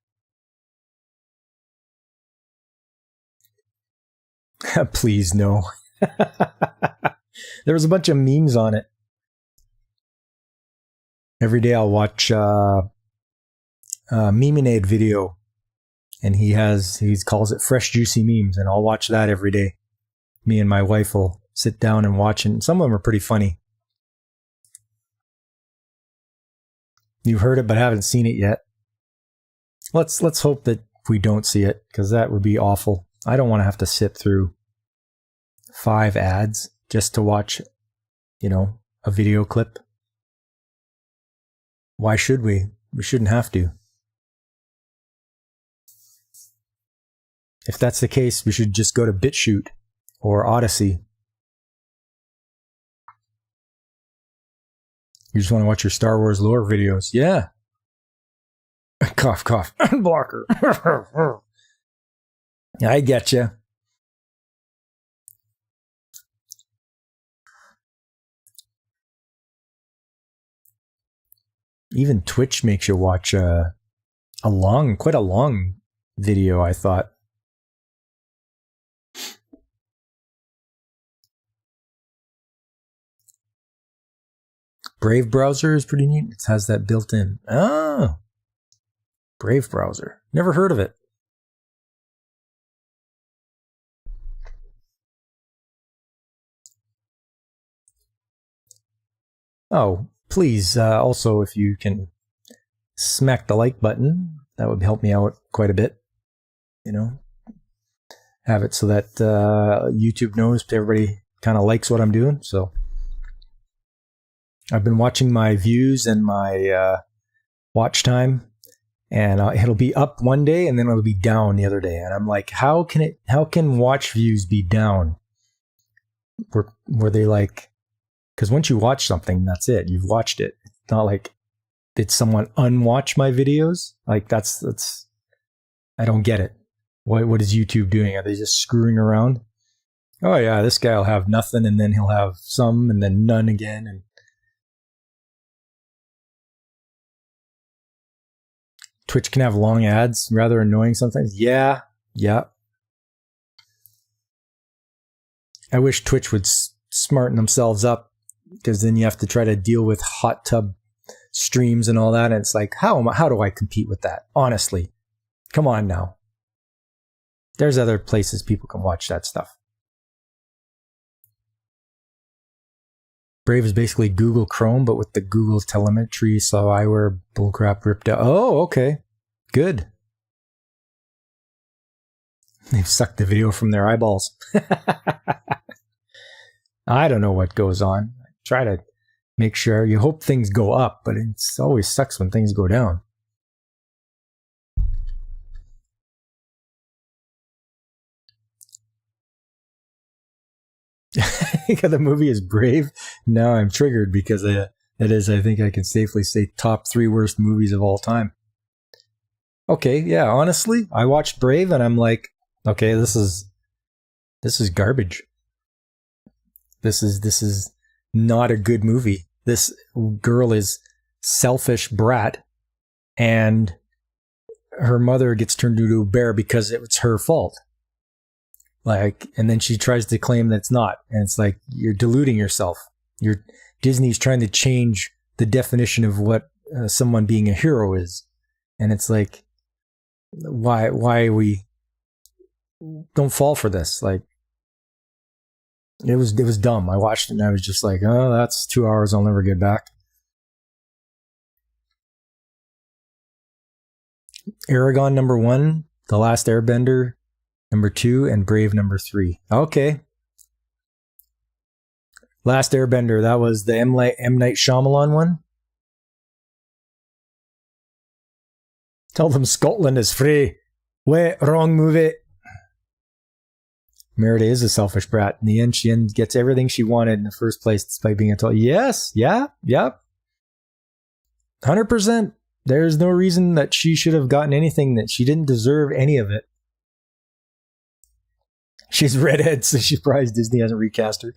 Please, no. There was a bunch of memes on it. Every day I'll watch Meminade video, and he calls it Fresh Juicy Memes, and I'll watch that every day. Me and my wife will sit down and watch, and some of them are pretty funny. You've heard it but haven't seen it yet. Let's hope that we don't see it, because that would be awful. I don't want to have to sit through 5 ads just to watch, a video clip. Why should we? We shouldn't have to. If that's the case, we should just go to BitChute or Odyssey. You just want to watch your Star Wars lore videos. Yeah. Cough, cough. Blocker. I get you. Even Twitch makes you watch quite a long video, I thought. Brave browser is pretty neat. It has that built in. Oh, Brave browser. Never heard of it. Oh, please, also, if you can smack the like button, that would help me out quite a bit. Have it so that YouTube knows everybody kind of likes what I'm doing. So I've been watching my views and my watch time, and it'll be up one day and then it'll be down the other day. And I'm like, how can watch views be down? Were they like, because once you watch something, that's it. You've watched it. It's not like, did someone unwatch my videos? Like that's I don't get it. What is YouTube doing? Are they just screwing around? Oh yeah, this guy will have nothing, and then he'll have some, and then none again. And Twitch can have long ads, rather annoying sometimes. Yeah. I wish Twitch would smarten themselves up, because then you have to try to deal with hot tub streams and all that, and it's like, how do I compete with that? Honestly, come on now. There's other places people can watch that stuff. Brave is basically Google Chrome, but with the Google telemetry, so eyewear bullcrap ripped out. Oh, okay. Good. They've sucked the video from their eyeballs. I don't know what goes on. I try to make sure. You hope things go up, but it always sucks when things go down. The movie is Brave. Now I'm triggered, because it is, I think I can safely say, top 3 worst movies of all time. Okay, yeah, honestly, I watched Brave and I'm like, okay, this is garbage. This is not a good movie. This girl is selfish brat, and her mother gets turned into a bear because it's her fault. Like, and then she tries to claim that it's not, and it's like, you're deluding yourself. Disney's trying to change the definition of what someone being a hero is, and it's like, why we don't fall for this? Like, it was dumb. I watched it and I was just like, oh, that's 2 hours I'll never get back. Aragon number 1, The Last Airbender number 2, and Brave number 3. Okay. Last Airbender, that was the M. Night Shyamalan one. Tell them Scotland is free. Wait, wrong movie. Merida is a selfish brat. In the end, she gets everything she wanted in the first place despite being a total. Yes, yeah, yep. 100%. There's no reason that she should have gotten anything, that she didn't deserve any of it. She's redhead, so she's surprised Disney hasn't recast her.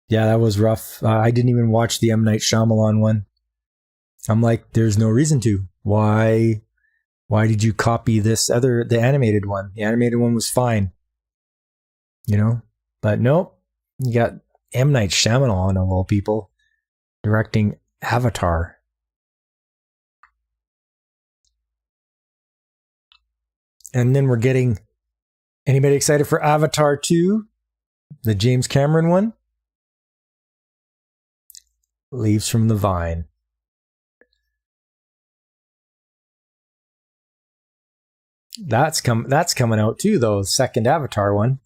Yeah, that was rough. I didn't even watch the M. Night Shyamalan one. I'm like, there's no reason to. Why did you copy the animated one? The animated one was fine. But nope. You got M. Night Shyamalan, of all people, directing Avatar. And then we're getting Anybody excited for Avatar 2? The James Cameron one? Leaves from the Vine. That's coming out too, though. The second Avatar one.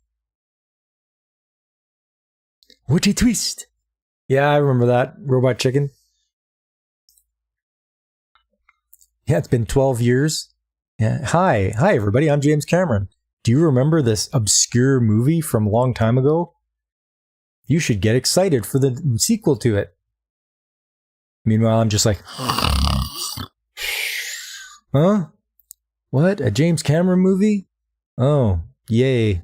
Witchy twist. Yeah, I remember that. Robot Chicken. Yeah, it's been 12 years. Yeah. Hi everybody. I'm James Cameron. Do you remember this obscure movie from a long time ago? You should get excited for the sequel to it. Meanwhile, I'm just like, huh? What? A James Cameron movie? Oh, yay.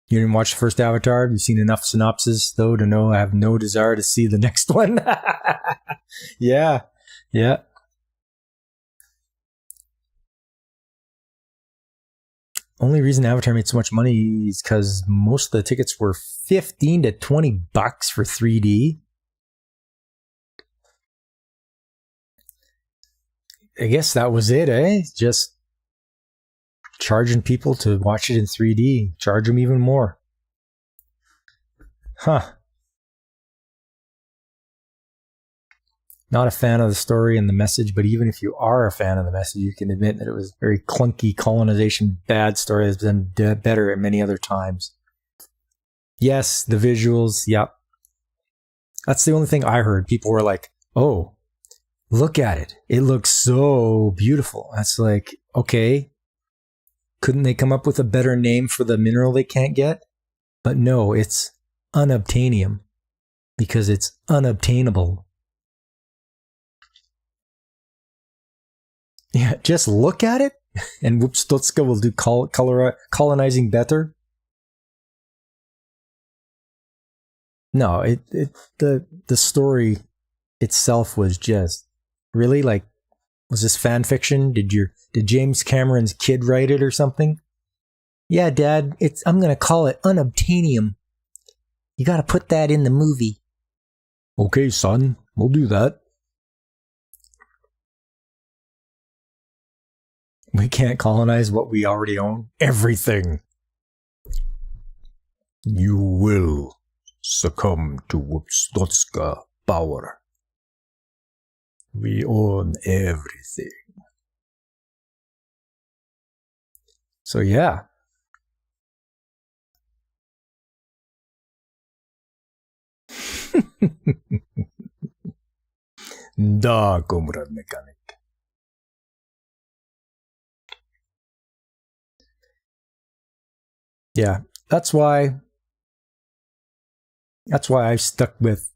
You didn't watch the first Avatar? You've seen enough synopsis, though, to know I have no desire to see the next one? Yeah. Only reason Avatar made so much money is because most of the tickets were $15 to $20 for 3D. I guess that was it, eh? Just charging people to watch it in 3D. Charge them even more. Huh. Not a fan of the story and the message, but even if you are a fan of the message, you can admit that it was a very clunky colonization, bad story that's been better at many other times. Yes, the visuals, yep. That's the only thing I heard. People were like, oh, look at it. It looks so beautiful. That's like, okay. Couldn't they come up with a better name for the mineral they can't get? But no, it's unobtainium because it's unobtainable. Yeah, just look at it and Whoopstotska will do colonizing better. No, the story itself was just really like, was this fan fiction? Did James Cameron's kid write it or something? Yeah, Dad, I'm gonna call it unobtainium. You gotta put that in the movie. Okay, son, we'll do that. We can't colonize what we already own. Everything. You will succumb to Whoopstotska power. We own everything. So yeah. Da, comrade mechanic. Yeah, that's why I stuck with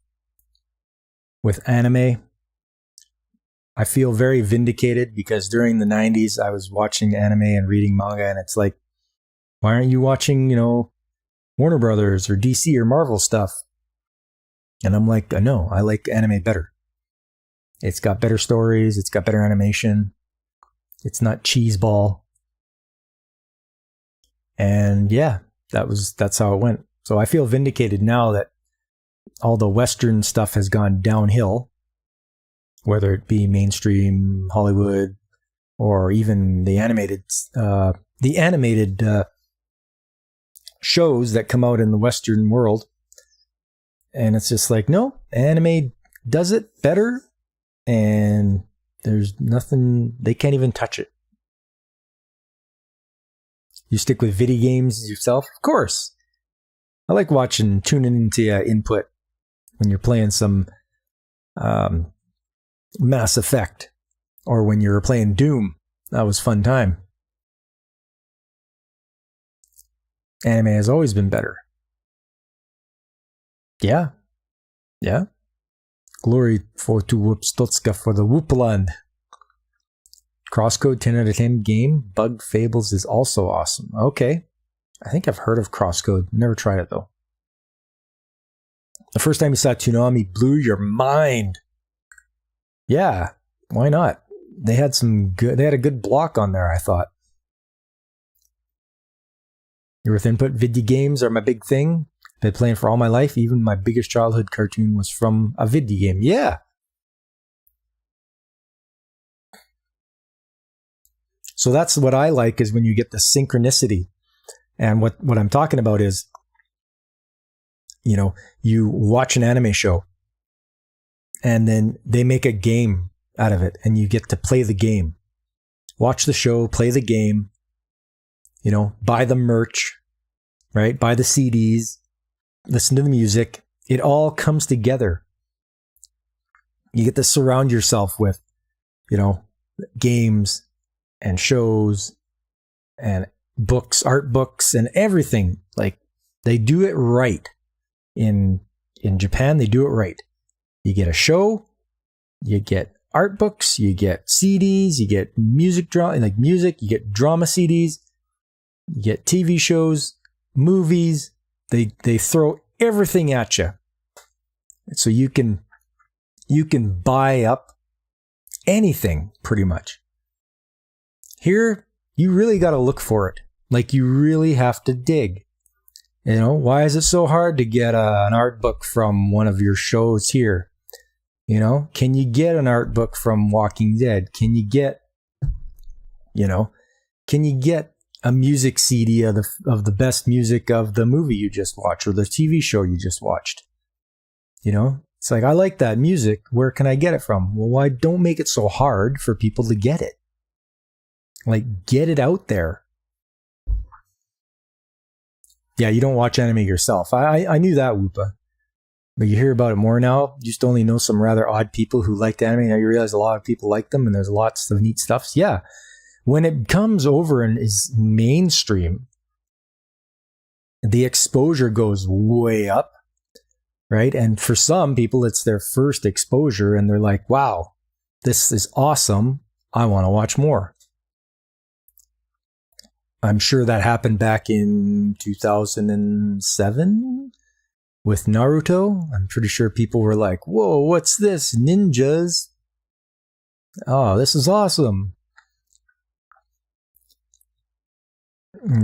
anime. I feel very vindicated because during the 90s I was watching anime and reading manga, and it's like, why aren't you watching, Warner Brothers or DC or Marvel stuff? And I'm like, no, I like anime better. It's got better stories, it's got better animation. It's not cheeseball. And yeah, that's how it went. So I feel vindicated now that all the Western stuff has gone downhill, whether it be mainstream Hollywood or even the animated shows that come out in the Western world. And it's just like, no, anime does it better, and there's nothing, they can't even touch it. You stick with video games yourself? Of course. I like tuning into input when you're playing some Mass Effect or when you're playing Doom. That was fun time. Anime has always been better. Yeah. Glory to Whoopstotska for the Whoopland. Crosscode 10 out of 10 game. Bug Fables is also awesome. Okay. I think I've heard of Crosscode. Never tried it though. The first time you saw Toonami blew your mind. Yeah, why not? They had a good block on there, I thought. Your with input, video games are my big thing. Been playing for all my life. Even my biggest childhood cartoon was from a video game. Yeah. So that's what I like, is when you get the synchronicity. And what I'm talking about is, you watch an anime show and then they make a game out of it and you get to play the game. Watch the show, play the game, buy the merch, right? Buy the CDs, listen to the music. It all comes together. You get to surround yourself with, games and shows and books, art books and everything. Like, they do it right. In Japan, they do it right. You get a show, you get art books, you get CDs, you get music, you get drama CDs, you get TV shows, movies. They throw everything at you. So you can buy up anything pretty much. Here, you really got to look for it. Like, you really have to dig. Why is it so hard to get an art book from one of your shows here? Can you get an art book from Walking Dead? Can you get a music CD of the best music of the movie you just watched or the TV show you just watched? It's like, I like that music. Where can I get it from? Well, why don't make it so hard for people to get it? Like, get it out there. Yeah, you don't watch anime yourself. I knew that, Whoopa. But you hear about it more now. You used to only know some rather odd people who liked anime. Now you realize a lot of people like them and there's lots of neat stuff. Yeah. When it comes over and is mainstream, the exposure goes way up, right? And for some people, it's their first exposure and they're like, wow, this is awesome. I want to watch more. I'm sure that happened back in 2007 with Naruto. I'm pretty sure people were like, whoa, what's this? Ninjas? Oh, this is awesome.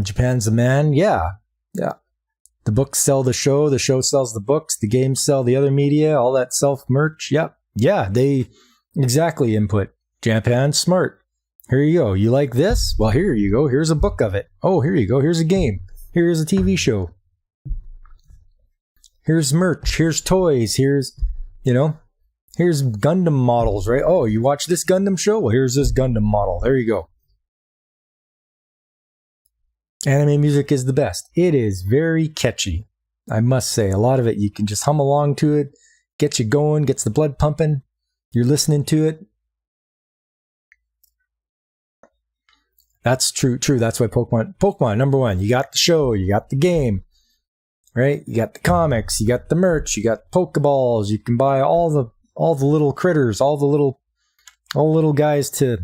Japan's the man. Yeah. The books sell the show sells the books, the games sell the other media, all that self-merch. Yep. Yeah, they exactly input. Japan's smart. Here you go. You like this? Well, here you go. Here's a book of it. Oh, here you go. Here's a game. Here's a TV show. Here's merch. Here's toys. Here's Gundam models, right? Oh, you watch this Gundam show? Well, here's this Gundam model. There you go. Anime music is the best. It is very catchy. I must say, a lot of it, you can just hum along to it, gets you going, gets the blood pumping. You're listening to it. That's true. That's why Pokemon, number one, you got the show, you got the game, right? You got the comics, you got the merch, you got Pokeballs, you can buy all the little critters, all the little guys to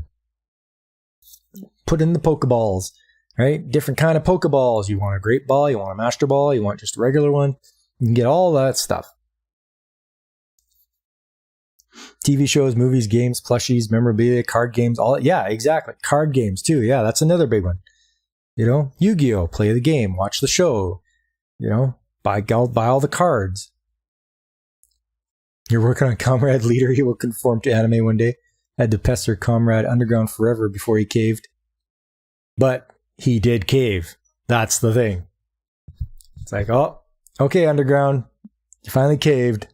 put in the Pokeballs, right? Different kind of Pokeballs. You want a Great Ball, you want a Master Ball, you want just a regular one. You can get all that stuff. TV shows, movies, games, plushies, memorabilia, card games, all that. Yeah, exactly. Card games too. Yeah, that's another big one. Yu-Gi-Oh! Play the game, watch the show. Buy all the cards. You're working on Comrade Leader. He will conform to anime one day. Had to pester Comrade Underground forever before he caved. But he did cave. That's the thing. It's like, oh, okay, Underground. You finally caved.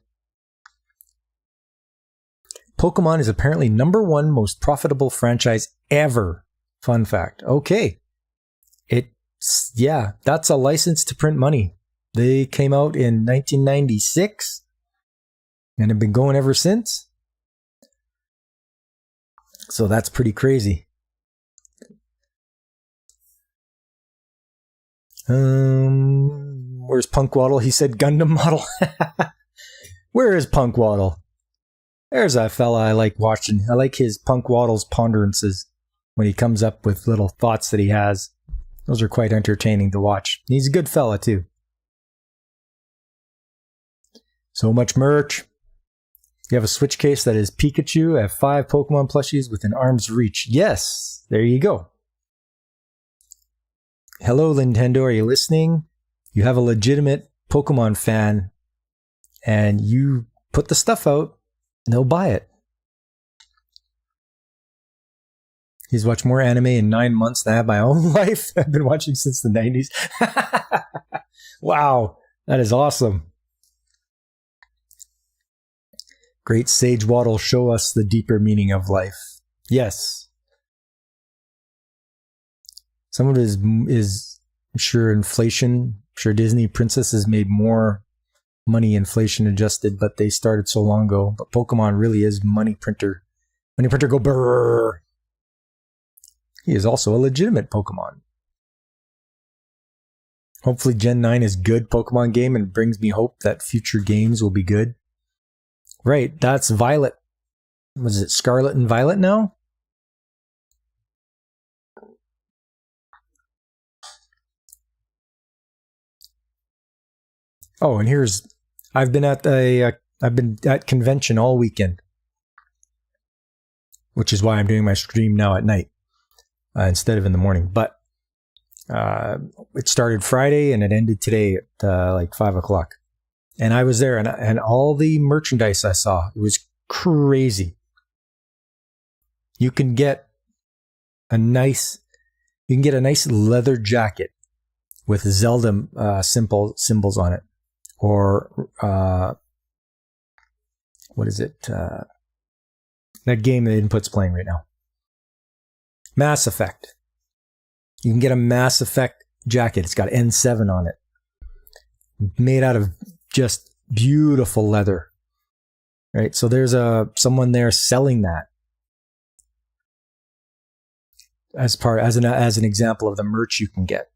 Pokemon is apparently number one most profitable franchise ever. Fun fact. Okay. That's a license to print money. They came out in 1996 and have been going ever since. So that's pretty crazy. Where's Punkwaddle? He said Gundam model. Where is Punkwaddle? There's a fella I like watching. I like his Punkwaddle's ponderances when he comes up with little thoughts that he has. Those are quite entertaining to watch. He's a good fella too. So much merch. You have a Switch case that is Pikachu. I have 5 Pokemon plushies within arm's reach. Yes, there you go. Hello, Nintendo. Are you listening? You have a legitimate Pokemon fan and you put the stuff out. They'll buy it. He's watched more anime in 9 months than I have my own life. I've been watching since the 90s. Wow, that is awesome. Great Sage Waddle, show us the deeper meaning of life. Yes. Some of it is I'm sure inflation. I'm sure Disney princesses made more money inflation adjusted, but they started so long ago. But Pokemon really is money printer. Money printer go brrr. He is also a legitimate Pokemon. Hopefully Gen 9 is good Pokemon game and brings me hope that future games will be good. Right, that's Violet. Was it Scarlet and Violet now? Oh, and I've been at convention all weekend, which is why I'm doing my stream now at night instead of in the morning. But it started Friday and it ended today at like 5 o'clock. And I was there, and all the merchandise I saw, it was crazy. You can get a nice leather jacket with Zelda symbols on it, or what is it? That game that Input's playing right now, Mass Effect. You can get a Mass Effect jacket. It's got N7 on it, made out of just beautiful leather, right? So there's someone there selling that as an example of the merch you can get.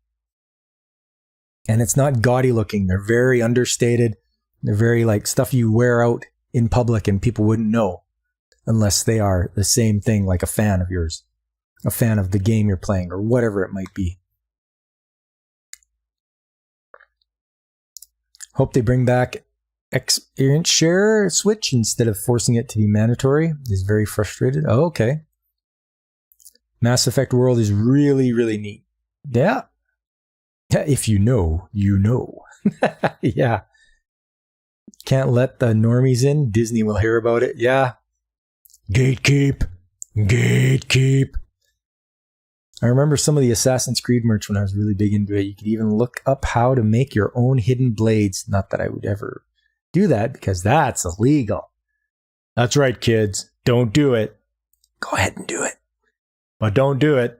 And it's not gaudy looking. They're very understated. They're very like stuff you wear out in public and people wouldn't know unless they are the same thing, like a fan of yours, a fan of the game you're playing or whatever it might be. Hope they bring back experience share Switch instead of forcing it to be mandatory. Is very frustrated. Oh, okay. Mass Effect World is really, really neat. Yeah. If you know, you know. Yeah. Can't let the normies in. Disney will hear about it. Yeah. Gatekeep. I remember some of the Assassin's Creed merch when I was really big into it. You could even look up how to make your own hidden blades. Not that I would ever do that because that's illegal. That's right, kids. Don't do it. Go ahead and do it. But don't do it.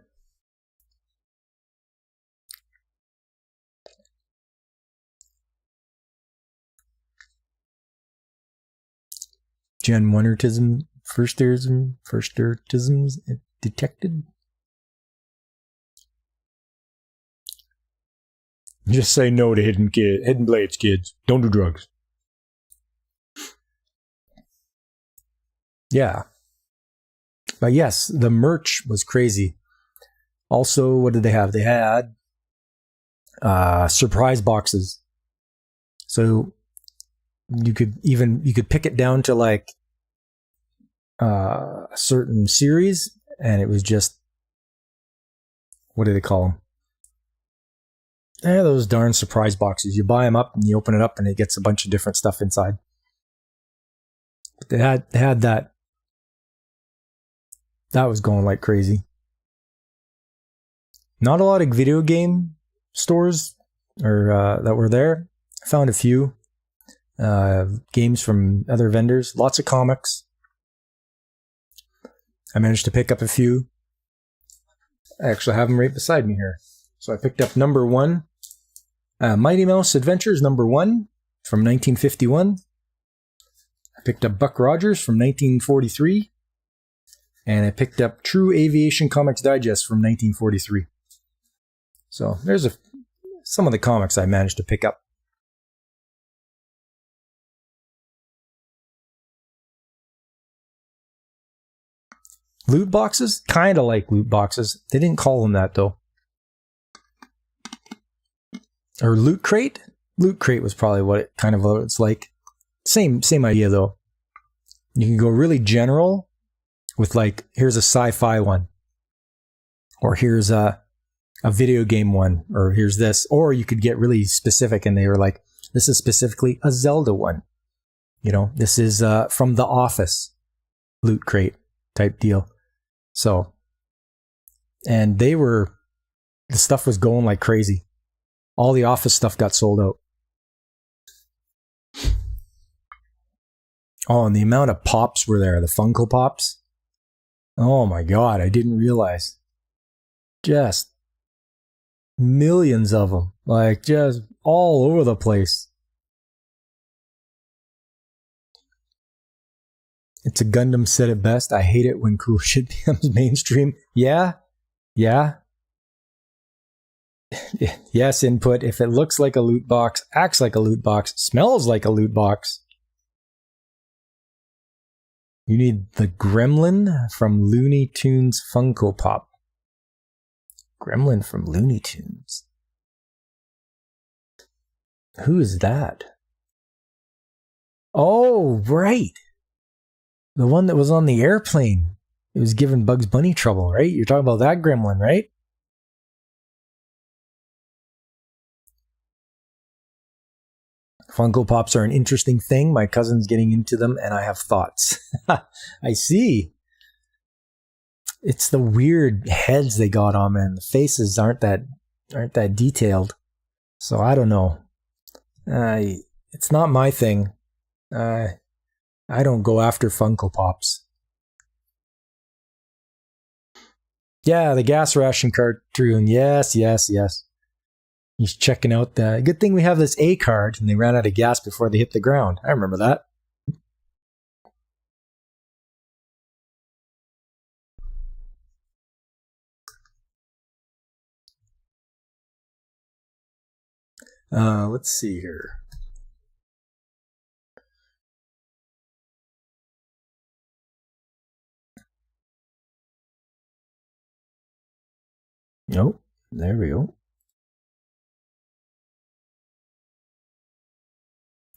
Gen 1-ertism, first-ertisms detected. Just say no to hidden blades, kids. Don't do drugs. Yeah. But yes, the merch was crazy. Also, what did they have? They had surprise boxes. So you could pick it down to like a certain series, and it was just, what do they call them? Yeah, those darn surprise boxes. You buy them up and you open it up and it gets a bunch of different stuff inside. But they had that. That was going like crazy. Not a lot of video game stores or that were there. I found a few games from other vendors. Lots of comics. I managed to pick up a few. I actually have them right beside me here. So I picked up number 1. Mighty Mouse Adventures number 1 from 1951. I picked up Buck Rogers from 1943. And I picked up True Aviation Comics Digest from 1943. So there's some of the comics I managed to pick up. Loot boxes? Kind of like loot boxes. They didn't call them that though. Or Loot Crate? Loot Crate was probably what it's like. Same idea though. You can go really general with like, here's a sci-fi one. Or here's a video game one. Or here's this. Or you could get really specific and they were like, this is specifically a Zelda one. You know, this is from The Office Loot Crate type deal. So And the stuff was going like crazy. All the Office stuff got sold out. Oh, and the amount of pops were there, the Funko Pops. Oh my God, I didn't realize. Just millions of them, like just all over the place. It's a Gundam said it best. I hate it when cool shit becomes mainstream. Yeah. Yes, input. If it looks like a loot box, acts like a loot box, smells like a loot box. You need the Gremlin from Looney Tunes Funko Pop. Gremlin from Looney Tunes. Who is that? Oh, right. The one that was on the airplane. It was giving Bugs Bunny trouble, right? You're talking about that Gremlin, right? Funko Pops are an interesting thing. My cousin's getting into them, and I have thoughts. I see. It's the weird heads they got on them. The faces aren't that detailed. So I don't know. It's not my thing. I don't go after Funko Pops. Yeah, the gas ration cartoon. Yes. He's checking out the... Good thing we have this A card, and they ran out of gas before they hit the ground. I remember that. Let's see here. Nope. There we go.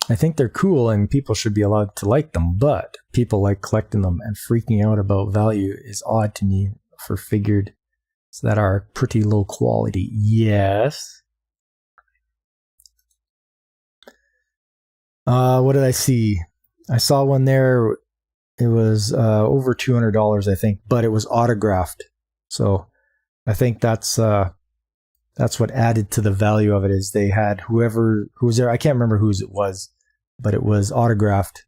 I think they're cool and people should be allowed to like them, but people like collecting them and freaking out about value is odd to me for figured that are pretty low quality. Yes. What did I see? I saw one there. It was over $200, I think, but it was autographed. So I think that's what added to the value of it is they had who was there. I can't remember whose it was, but it was autographed.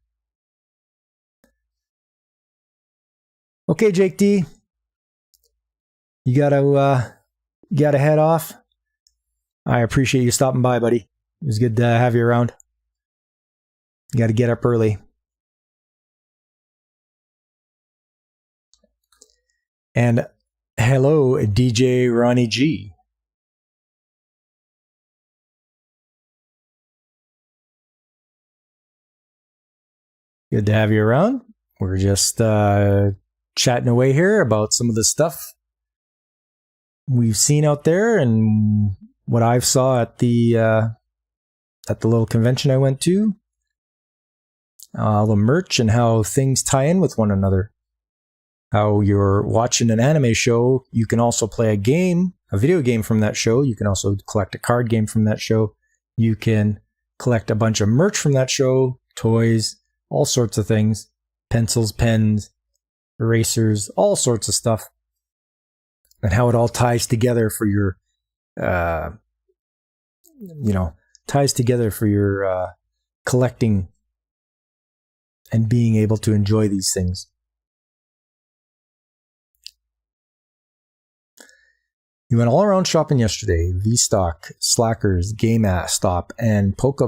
Okay, Jake D, you gotta head off. I appreciate you stopping by, buddy. It was good to have you around. You got to get up early. And hello, DJ Ronnie G. Good to have you around. We're just chatting away here about some of the stuff we've seen out there and what I've saw at the little convention I went to. The merch and how things tie in with one another. How you're watching an anime show, you can also play a video game from that show. You can also collect a card game from that show. You can collect a bunch of merch from that show, toys, all sorts of things, pencils, pens, erasers, all sorts of stuff. And how it all ties together for your, collecting and being able to enjoy these things. You went all around shopping yesterday. V-Stock, Slackers, Game Ass Stop, and Poke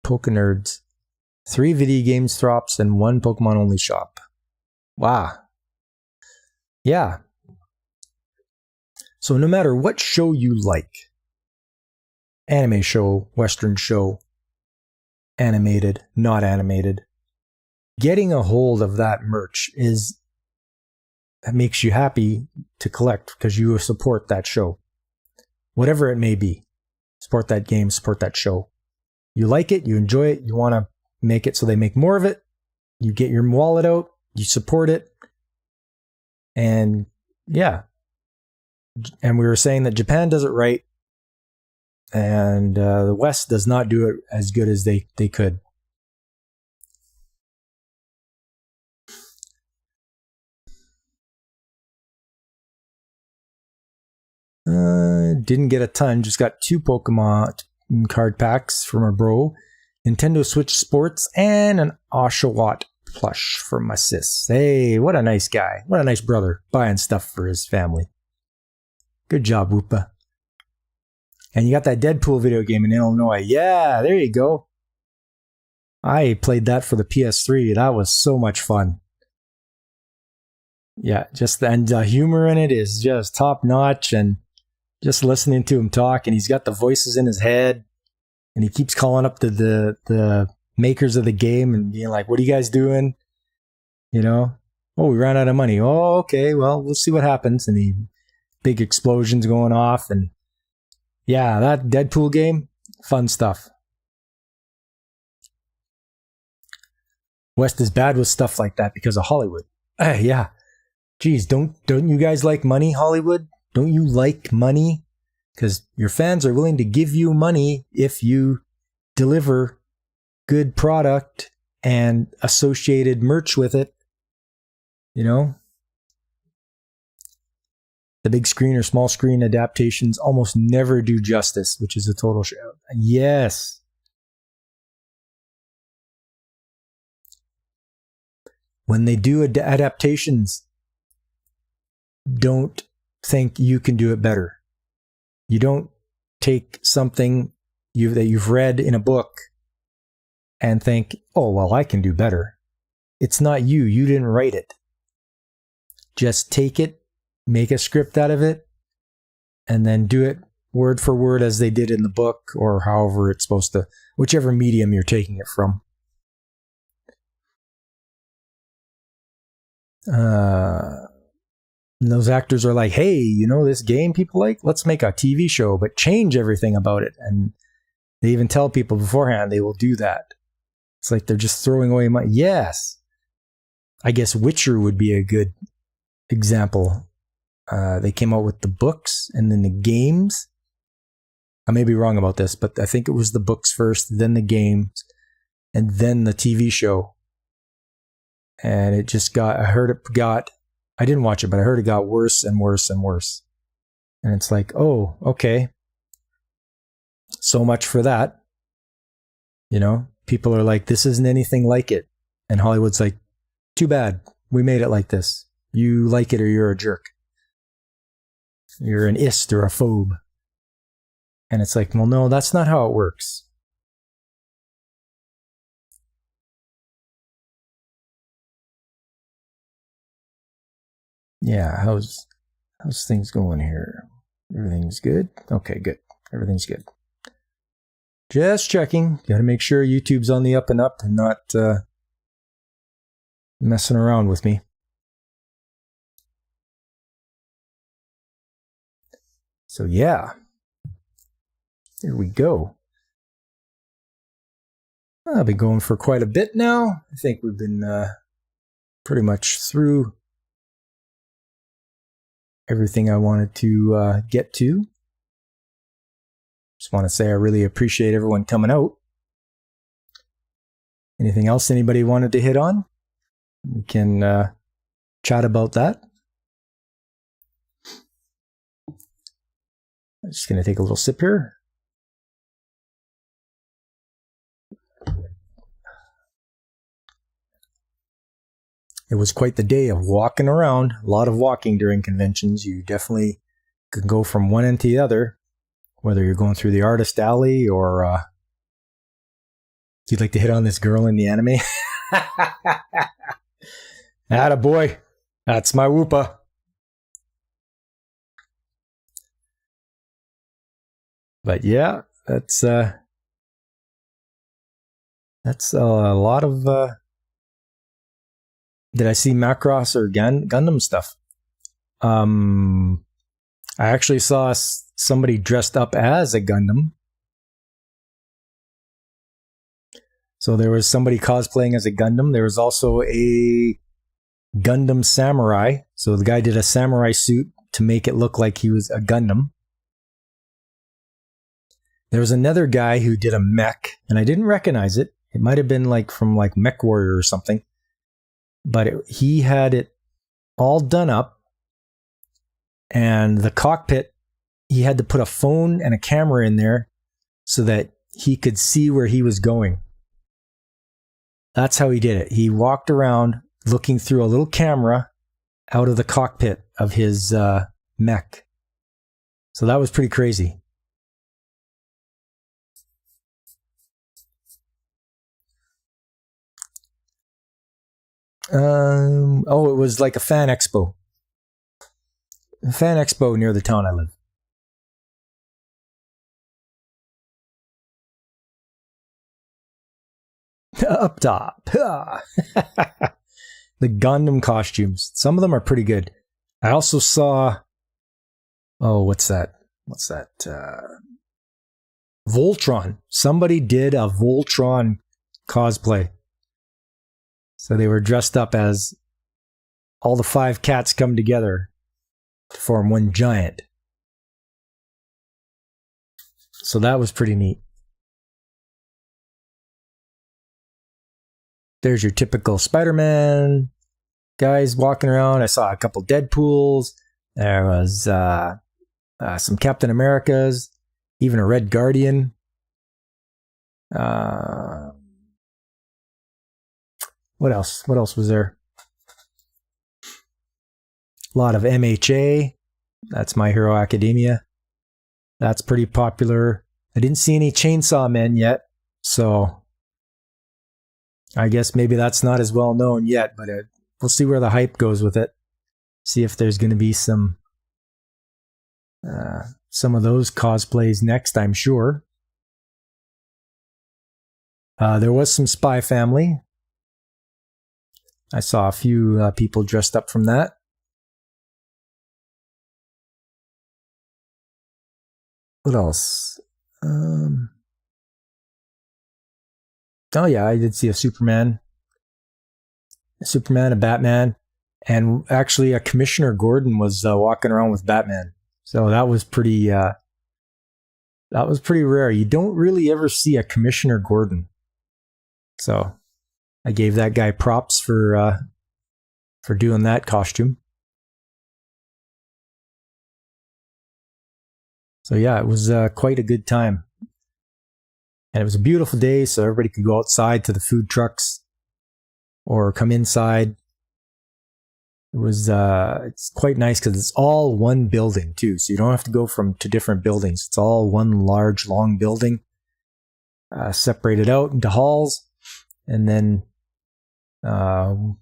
Nerds. 3 video games drops and 1 Pokemon only shop. Wow. Yeah. So no matter what show you like, anime show, Western show, animated, not animated, getting a hold of that merch that makes you happy to collect because you support that show. Whatever it may be. Support that game, support that show. You like it, you enjoy it, you want to make it so they make more of it. You get your wallet out, you support it. And yeah. And we were saying that Japan does it right. And the West does not do it as good as they could. Didn't get a ton, just got 2 Pokemon card packs from our bro. Nintendo Switch Sports and an Oshawott plush from my sis. Hey, what a nice guy. What a nice brother buying stuff for his family. Good job, Whoopa. And you got that Deadpool video game in Illinois. Yeah, there you go. I played that for the PS3. That was so much fun. Yeah, the humor in it is just top notch, and just listening to him talk, and he's got the voices in his head, and he keeps calling up the makers of the game and being like, "What are you guys doing?" You know, "Oh, we ran out of money." "Oh, okay, well, we'll see what happens." And the big explosions going off, and yeah, that Deadpool game, fun stuff. West is bad with stuff like that because of Hollywood. Yeah. Geez, don't you guys like money, Hollywood? Don't you like money? Because your fans are willing to give you money if you deliver good product and associated merch with it. You know? The big screen or small screen adaptations almost never do justice, which is a total show. Yes. When they do adaptations, don't think you can do it better. You don't take something that you've read in a book and think, "Oh, well, I can do better." It's not you. You didn't write it. Just take it, make a script out of it, and then do it word for word as they did in the book, or however it's supposed to, whichever medium you're taking it from. And those actors are like, "Hey, you know this game people like? Let's make a TV show, but change everything about it." And they even tell people beforehand they will do that. It's like they're just throwing away money. Yes. I guess Witcher would be a good example. They came out with the books and then the games. I may be wrong about this, but I think it was the books first, then the games, and then the TV show. And it just I didn't watch it, but I heard it got worse and worse and worse. And it's like, oh, okay. So much for that. You know, people are like, "This isn't anything like it." And Hollywood's like, "Too bad. We made it like this. You like it or you're a jerk. You're an ist or a phobe." And it's like, well, no, that's not how it works. Yeah, how's things going here? Everything's good? Okay, good. Everything's good. Just checking. Got to make sure YouTube's on the up and up and not messing around with me. So yeah, here we go. I've been going for quite a bit now. I think we've been pretty much through everything I wanted to get to. Just want to say I really appreciate everyone coming out. Anything else anybody wanted to hit on? We can chat about that. I'm just going to take a little sip here. It was quite the day of walking around. A lot of walking during conventions. You definitely can go from one end to the other, whether you're going through the artist alley or you'd like to hit on this girl in the anime. Attaboy. That's my Whoopa. But yeah, that's a lot of... Did I see Macross or Gundam stuff? I actually saw somebody dressed up as a Gundam. So there was somebody cosplaying as a Gundam. There was also a Gundam samurai. So the guy did a samurai suit to make it look like he was a Gundam. There was another guy who did a mech, and I didn't recognize it. It might have been from Mech Warrior or something. But he had it all done up, and the cockpit, he had to put a phone and a camera in there so that he could see where he was going. That's how he did it. He walked around looking through a little camera out of the cockpit of his mech. So that was pretty crazy. It was like a fan expo. A fan expo near the town I live. Up top. The Gundam costumes. Some of them are pretty good. I also saw... what's that? Voltron. Somebody did a Voltron cosplay. So they were dressed up as all the 5 cats come together to form one giant. So that was pretty neat. There's your typical Spider-Man guys walking around. I saw a couple Deadpools. There was some Captain Americas, even a Red Guardian. What else? What else was there? A lot of MHA. That's My Hero Academia. That's pretty popular. I didn't see any Chainsaw Men yet, so I guess maybe that's not as well known yet, but we'll see where the hype goes with it. See if there's going to be some of those cosplays next, I'm sure. There was some Spy Family. I saw a few people dressed up from that. What else? Oh yeah, I did see a Superman, a Batman, and actually a Commissioner Gordon was walking around with Batman. So that was pretty rare. You don't really ever see a Commissioner Gordon. So I gave that guy props for doing that costume. So yeah, it was quite a good time. And it was a beautiful day, so everybody could go outside to the food trucks or come inside. It was it's quite nice because it's all one building too, so you don't have to go to different buildings. It's all one large, long building, separated out into halls. And then on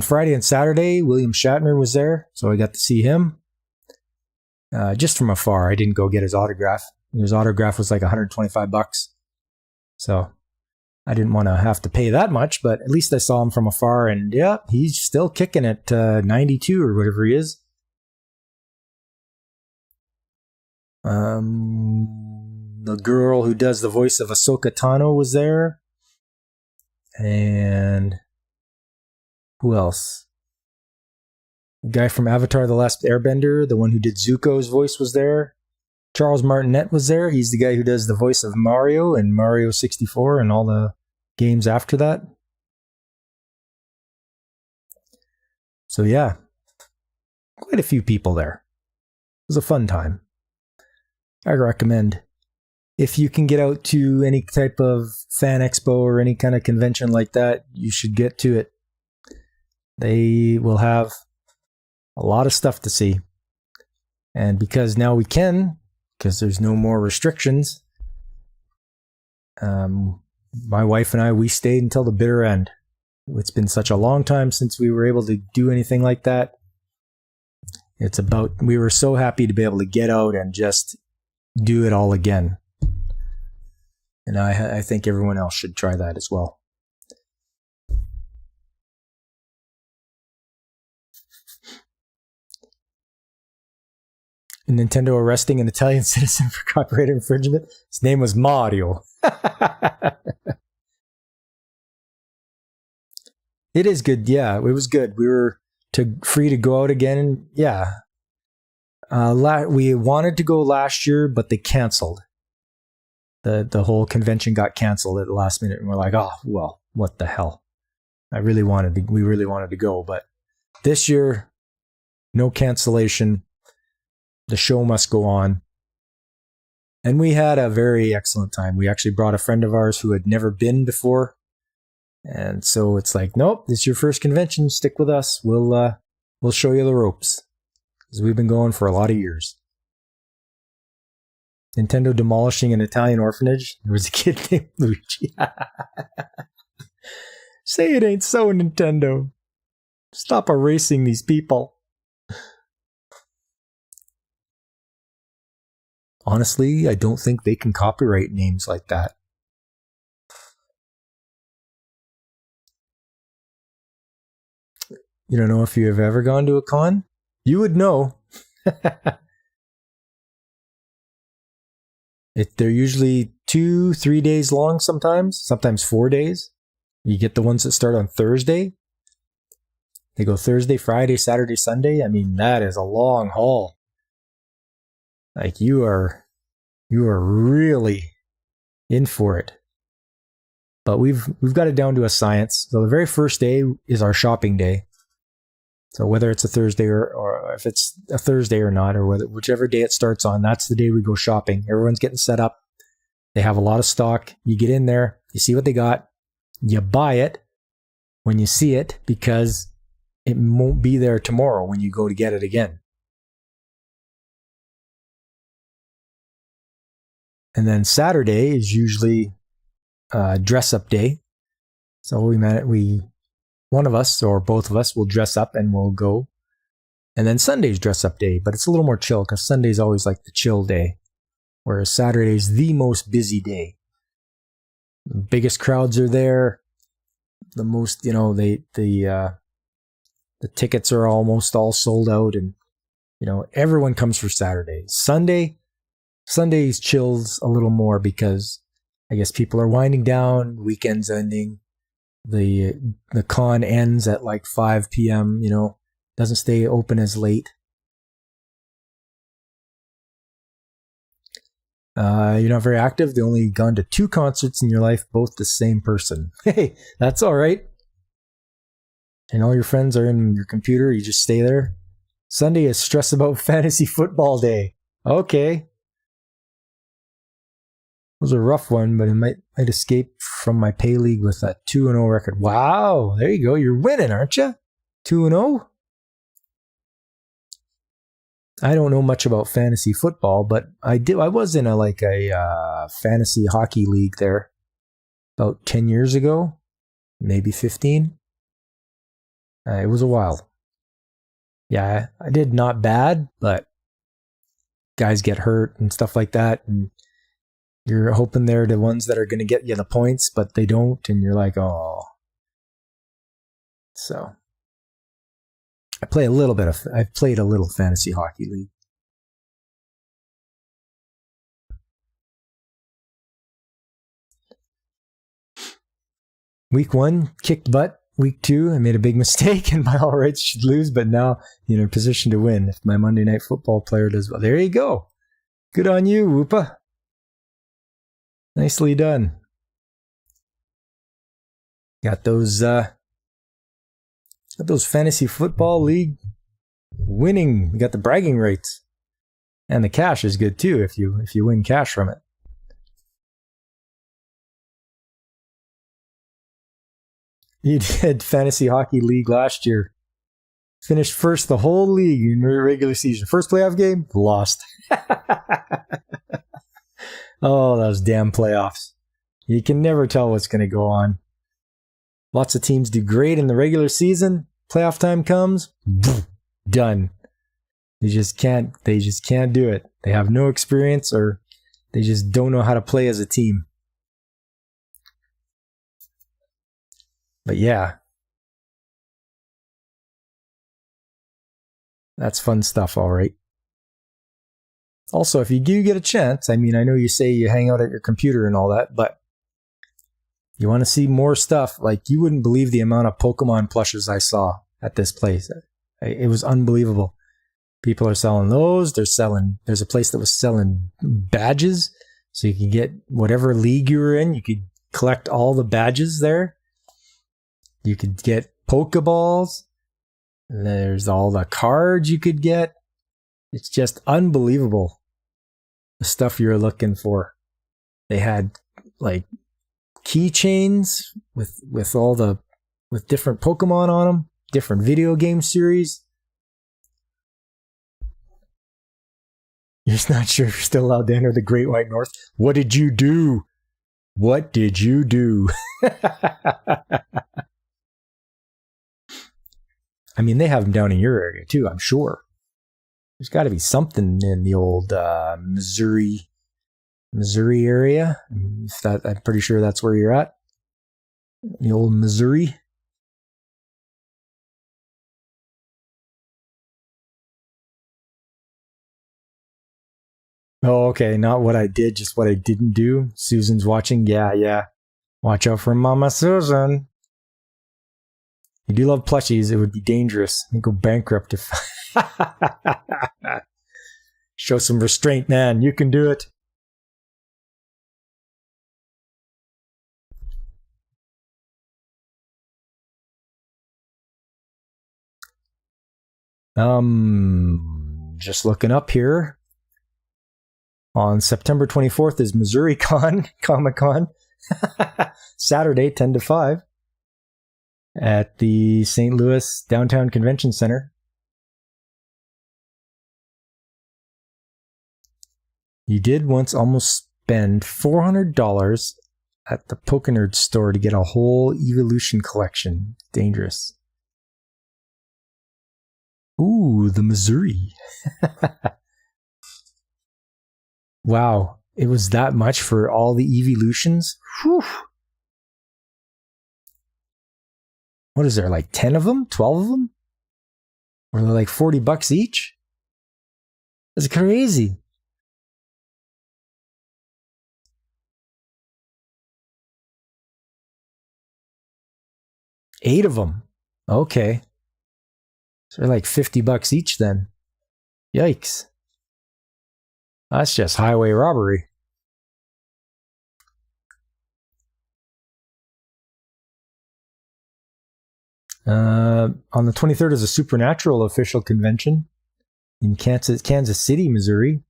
Friday and Saturday, William Shatner was there, so I got to see him just from afar. I didn't go get his autograph. His autograph was like $125. So I didn't want to have to pay that much, but at least I saw him from afar, and yeah, he's still kicking at 92 or whatever he is. The girl who does the voice of Ahsoka Tano was there. And who else? The guy from Avatar The Last Airbender, the one who did Zuko's voice, was there. Charles Martinet was there. He's the guy who does the voice of Mario and Mario 64 and all the games after that. So yeah, quite a few people there. It was a fun time. I recommend, if you can get out to any type of fan expo or any kind of convention like that, you should get to it. They will have a lot of stuff to see. And because now we can, because there's no more restrictions, my wife and I, we stayed until the bitter end. It's been such a long time since we were able to do anything like that. We were so happy to be able to get out and just do it all again. And I think everyone else should try that as well. Nintendo arresting an Italian citizen for copyright infringement. His name was Mario. It is good. Yeah, it was good. We were free to go out again. And yeah. We wanted to go last year, but they canceled. The whole convention got canceled at the last minute. And we're like, oh, well, what the hell? We really wanted to go. But this year, no cancellation. the show must go on. And we had a very excellent time. We actually brought a friend of ours who had never been before. And so it's like, nope, this is your first convention. Stick with us. We'll show you the ropes. Because we've been going for a lot of years. Nintendo demolishing an Italian orphanage. There was a kid named Luigi. Say it ain't so, Nintendo. Stop erasing these people. Honestly, I don't think they can copyright names like that. You don't know if you have ever gone to a con? You would know. They're usually 2-3 days long sometimes 4 days. You get the ones that start on Thursday. They go Thursday, Friday, Saturday, Sunday. I mean, that is a long haul. Like you are really in for it. But we've got it down to a science. So the very first day is our shopping day. So whether it's a Thursday or if it's a Thursday or not, or whichever day it starts on, that's the day we go shopping. Everyone's getting set up. They have a lot of stock. You get in there, you see what they got, you buy it when you see it because it won't be there tomorrow when you go to get it again. And then Saturday is usually dress up day. So one of us or both of us will dress up and we'll go. And then Sunday's dress up day, but it's a little more chill because Sunday's always like the chill day, whereas Saturday's the most busy day. The biggest crowds are there. The most, the tickets are almost all sold out, and everyone comes for Saturday. Sunday's chills a little more because I guess people are winding down, weekend's ending. The con ends at like 5 p.m., doesn't stay open as late. You're not very active. You've only gone to 2 concerts in your life, both the same person. Hey, that's all right. And all your friends are in your computer. You just stay there. Sunday is stress about fantasy football day. Okay. It was a rough one, but it might escape from my pay league with a 2-0 record. Wow, there you go. You're winning, aren't you? 2-0? I don't know much about fantasy football, but I was in a fantasy hockey league there about 10 years ago, maybe 15. It was a while. Yeah, I did not bad, but guys get hurt and stuff like that, and you're hoping they're the ones that are going to get you the points, but they don't, and you're like, oh. So I've played a little fantasy hockey league. Week 1, kicked butt. Week 2, I made a big mistake and by all rights should lose, but now in a position to win if my Monday Night Football player does well. There you go. Good on you, Whoopa. Nicely done. Got those fantasy football league winning. We got the bragging rights. And the cash is good too if you win cash from it. You did fantasy hockey league last year. Finished first the whole league in the regular season. First playoff game, lost. Oh, those damn playoffs. You can never tell what's going to go on. Lots of teams do great in the regular season. Playoff time comes, done. They just can't do it. They have no experience or they just don't know how to play as a team. But yeah. That's fun stuff, all right. Also, if you do get a chance, I mean, I know you say you hang out at your computer and all that, but you want to see more stuff, like you wouldn't believe the amount of Pokemon plushes I saw at this place. It was unbelievable. People are selling those. There's a place that was selling badges. So you could get whatever league you were in. You could collect all the badges there. You could get Pokeballs. There's all the cards you could get. It's just unbelievable the stuff you're looking for. They had like keychains with different Pokemon on them, different video game series. You're just not sure if you're still allowed to enter the Great White North. What did you do? What did you do? I mean, they have them down in your area too, I'm sure. There's got to be something in the old Missouri area. I'm pretty sure that's where you're at. The old Missouri. Oh, okay. Not what I did, just what I didn't do. Susan's watching. Yeah. Watch out for Mama Susan. You do love plushies. It would be dangerous. You'd go bankrupt if... Show some restraint, man. You can do it. Just looking up here. On September 24th is Missouri Comic Con. Saturday, 10 to 5. At the St. Louis Downtown Convention Center. You did once almost spend $400 at the Pokenerd store to get a whole Evolution collection. Dangerous. Ooh, the Missouri. Wow, it was that much for all the Evolutions? Whew. What is there, like 10 of them? 12 of them? Or they're like $40 each? That's crazy. Eight of them. Okay. So they're like $50 each then. Yikes. That's just highway robbery. On the 23rd is a Supernatural official convention in Kansas City, Missouri.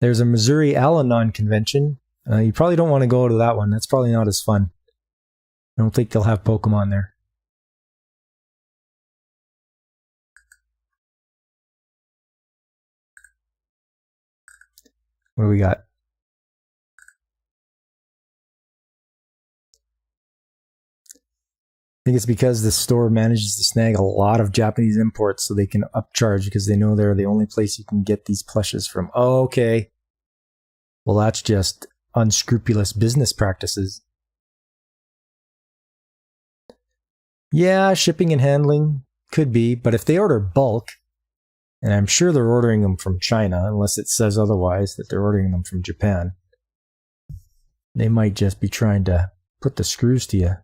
There's a Missouri Al-Anon convention. You probably don't want to go to that one. That's probably not as fun. I don't think they'll have Pokemon there. What do we got? I think it's because the store manages to snag a lot of Japanese imports so they can upcharge because they know they're the only place you can get these plushes from. Oh, okay. Well, that's just unscrupulous business practices. Yeah, shipping and handling could be, but if they order bulk, and I'm sure they're ordering them from China, unless it says otherwise that they're ordering them from Japan, they might just be trying to put the screws to you.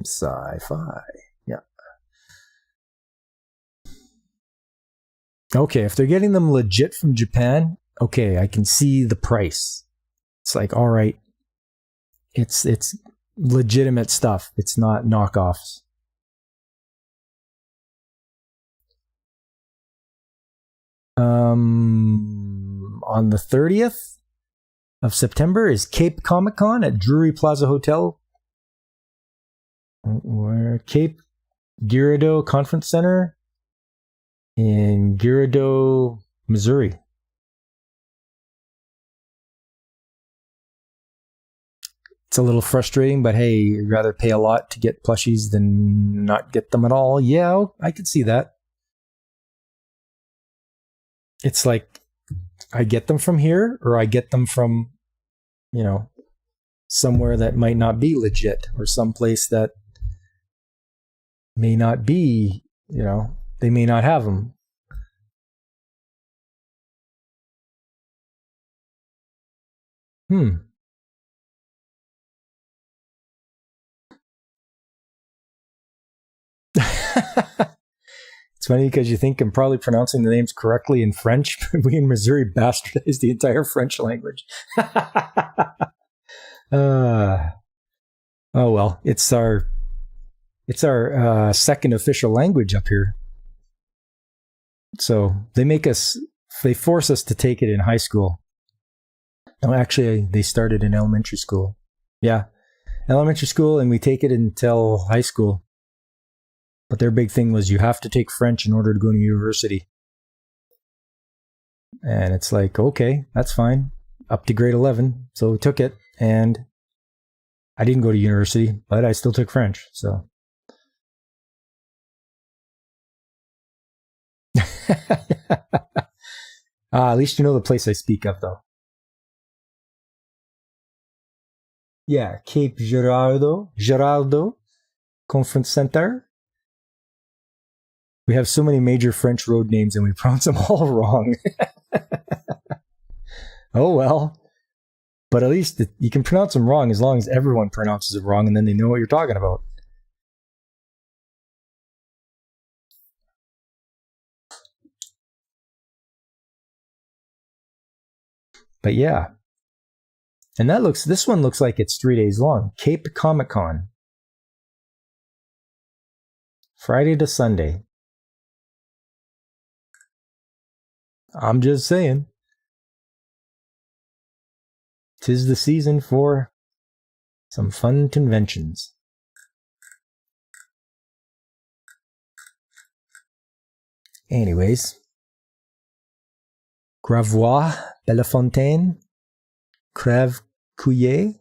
Sci-fi. Yeah. Okay, if they're getting them legit from Japan, okay, I can see the price. It's like, all right, it's legitimate stuff. It's not knockoffs. On the 30th of September is Cape Comic Con at Drury Plaza Hotel. Where Cape Girardeau Conference Center in Girardeau, Missouri. It's a little frustrating, but hey, you'd rather pay a lot to get plushies than not get them at all. Yeah, I could see that. It's like I get them from here or I get them from, somewhere that might not be legit or someplace that may not be, they may not have them. It's funny because you think I'm probably pronouncing the names correctly in French, but we in Missouri bastardized the entire French language. Oh well, it's our second official language up here. So they force us to take it in high school. No, actually, they started in elementary school. Yeah, elementary school, and we take it until high school. But their big thing was you have to take French in order to go to university. And it's like, okay, that's fine. Up to grade 11. So we took it, and I didn't go to university, but I still took French. So. At least you know the place I speak of, though. Yeah, Cape Girardeau Conference Center. We have so many major French road names and we pronounce them all wrong. Oh well. But at least you can pronounce them wrong as long as everyone pronounces it wrong and then they know what you're talking about. But yeah. And this one looks like it's 3 days long. Cape Comic Con. Friday to Sunday. I'm just saying. 'Tis the season for some fun conventions. Anyways. Gravois, Bellefontaine, Crève Couillet.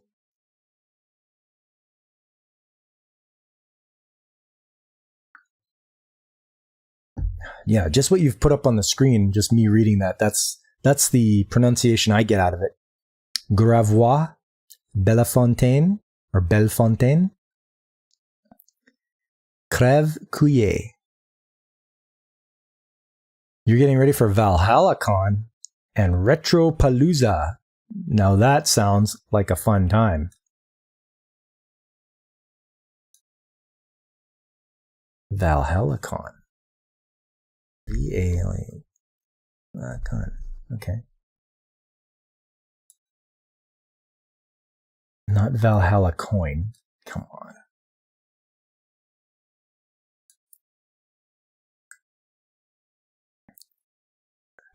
Yeah, just what you've put up on the screen, just me reading that. That's the pronunciation I get out of it. Gravois, Bellefontaine, or Bellefontaine, Crève Couillet. You're getting ready for Valhalla Con and Retropalooza. Now that sounds like a fun time. Valhalla Con. VALA Con. Okay. Not Valhalla Coin. Come on.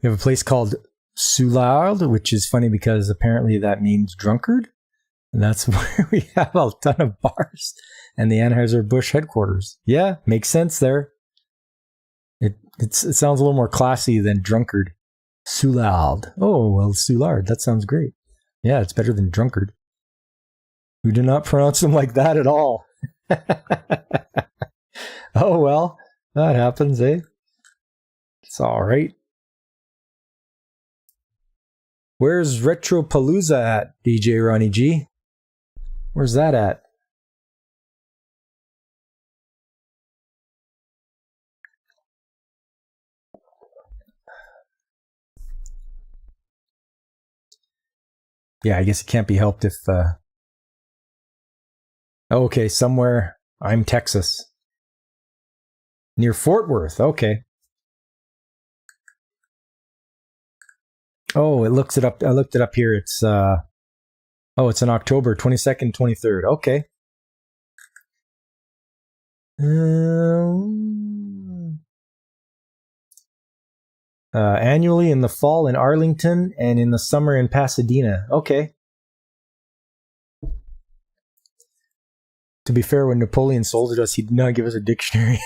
We have a place called Soulard, which is funny because apparently that means drunkard. And that's where we have a ton of bars and the Anheuser-Busch headquarters. Yeah, makes sense there. It sounds a little more classy than drunkard. Soulard. Oh, well, Soulard. That sounds great. Yeah, it's better than drunkard. We do not pronounce them like that at all. Oh, well, that happens, eh? It's all right. Where's Retropalooza at, DJ Ronnie G? Where's that at? Yeah, I guess it can't be helped if... Okay, somewhere. I'm Texas. Near Fort Worth. Okay. Oh, I looked it up here. It's it's in October 22nd, 23rd. Okay. Annually in the fall in Arlington and in the summer in Pasadena. Okay. To be fair, when Napoleon sold it to us, he did not give us a dictionary.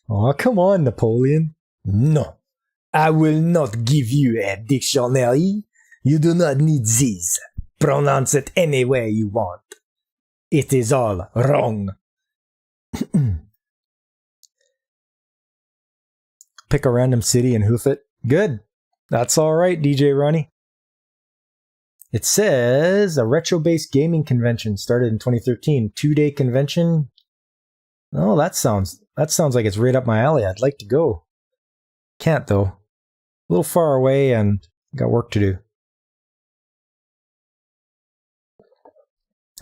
Oh, come on, Napoleon. No, I will not give you a dictionary. You do not need this. Pronounce it any way you want. It is all wrong. Pick a random city and hoof it. Good. That's all right, DJ Ronnie. It says a retro-based gaming convention started in 2013. 2-day convention. Oh, that sounds like it's right up my alley. I'd like to go. Can't though. A little far away and got work to do.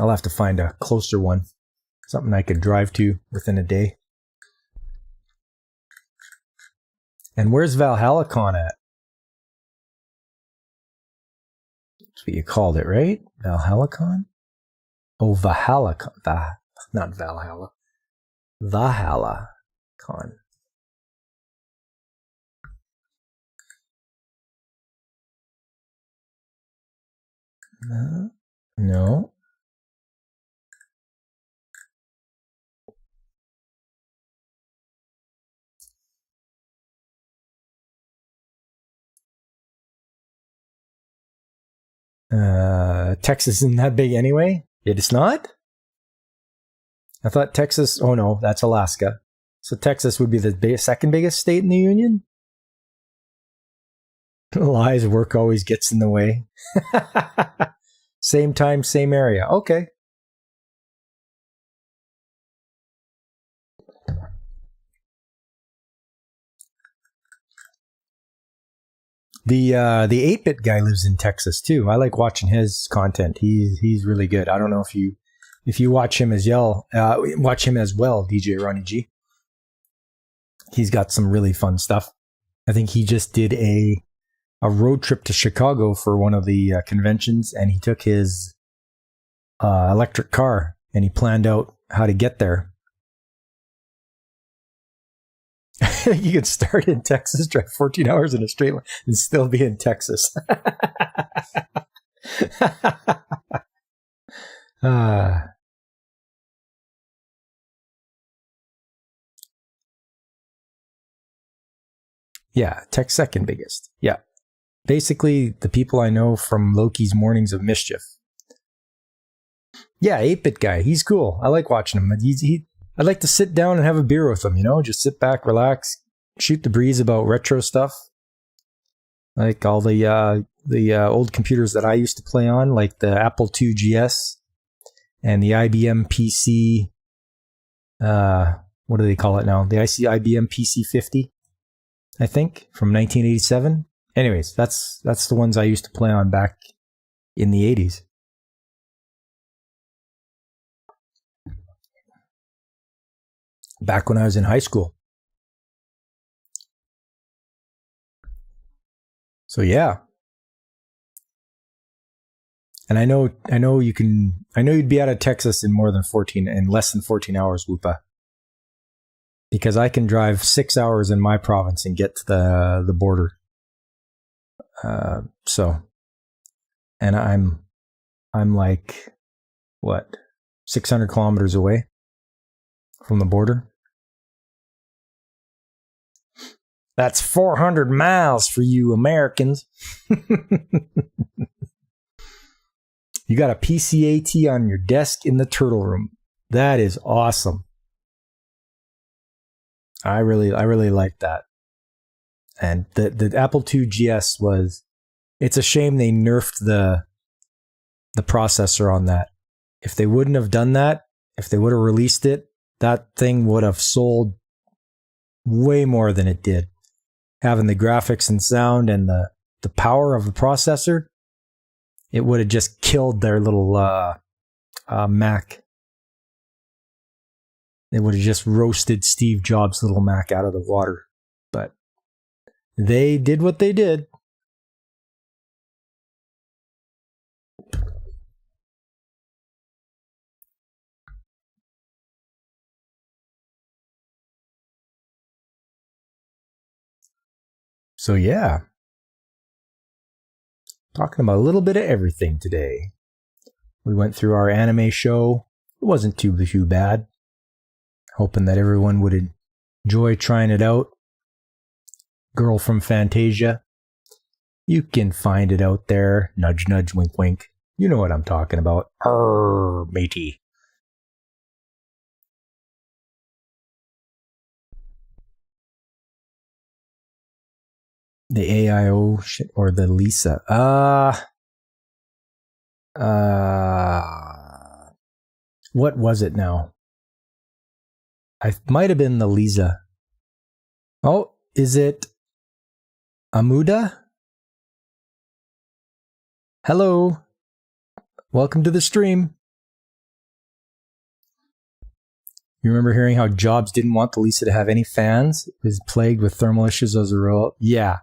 I'll have to find a closer one. Something I could drive to within a day. And where's ValhallaCon at? That's what you called it, right? ValhallaCon? Oh, ValhallaCon. Not Valhalla. ValhallaCon. No. Texas isn't that big anyway. It's not? I thought Texas... Oh, no, that's Alaska. So Texas would be the second biggest state in the union? Lies, work always gets in the way. Same time, same area. Okay. The 8-bit guy lives in Texas too. I like watching his content. He's really good. I don't know if you watch him as well, DJ Ronnie G. He's got some really fun stuff. I think he just did a road trip to Chicago for one of the conventions, and he took his electric car and he planned out how to get there. You could start in Texas, drive 14 hours in a straight line, and still be in Texas. Yeah, Tech's second biggest. Yeah. Basically, the people I know from Loki's Mornings of Mischief. Yeah, 8-bit guy. He's cool. I like watching him. I'd like to sit down and have a beer with him, just sit back, relax, shoot the breeze about retro stuff. Like all the old computers that I used to play on, like the Apple II GS and the IBM PC. What do they call it now? The IBM PC 50, I think, from 1987. Anyways, that's the ones I used to play on back in the 80s. Back when I was in high school. So yeah. And I know you'd be out of Texas in less than 14 hours, Whoopa. Because I can drive 6 hours in my province and get to the border. And I'm like, what, 600 kilometers away from the border? That's 400 miles for you Americans. You got a PCAT on your desk in the turtle room. That is awesome. I really like that. And the Apple II GS it's a shame they nerfed the processor on that. If they wouldn't have done that, if they would have released it, that thing would have sold way more than it did. Having the graphics and sound and the power of the processor, it would have just killed their little Mac. It would have just roasted Steve Jobs' little Mac out of the water. But they did what they did. So yeah, talking about a little bit of everything today. We went through our anime show. It wasn't too bad. Hoping that everyone would enjoy trying it out. Girl from Phantasia. You can find it out there. Nudge, nudge, wink, wink. You know what I'm talking about. Arr, matey. The AIO shit or the Lisa. What was it now? I might have been the Lisa. Oh, is it Amuda? Hello. Welcome to the stream. You remember hearing how Jobs didn't want the Lisa to have any fans? It was plagued with thermal issues as a result. Yeah.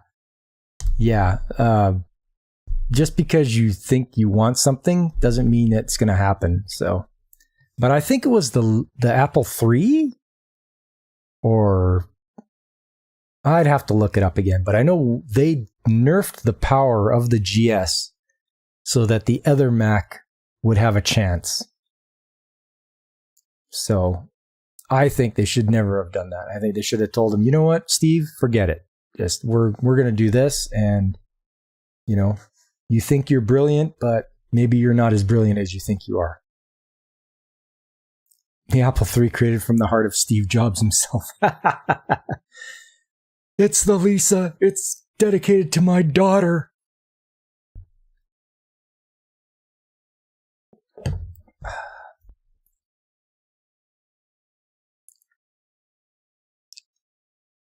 Just because you think you want something doesn't mean it's going to happen. So, but I think it was the Apple III, or I'd have to look it up again. But I know they nerfed the power of the GS so that the other Mac would have a chance. So I think they should never have done that. I think they should have told him, you know what, Steve, forget it. Just we're going to do this, and you think you're brilliant, but maybe you're not as brilliant as you think you are. The Apple III created from the heart of Steve Jobs himself. It's the Lisa. It's dedicated to my daughter.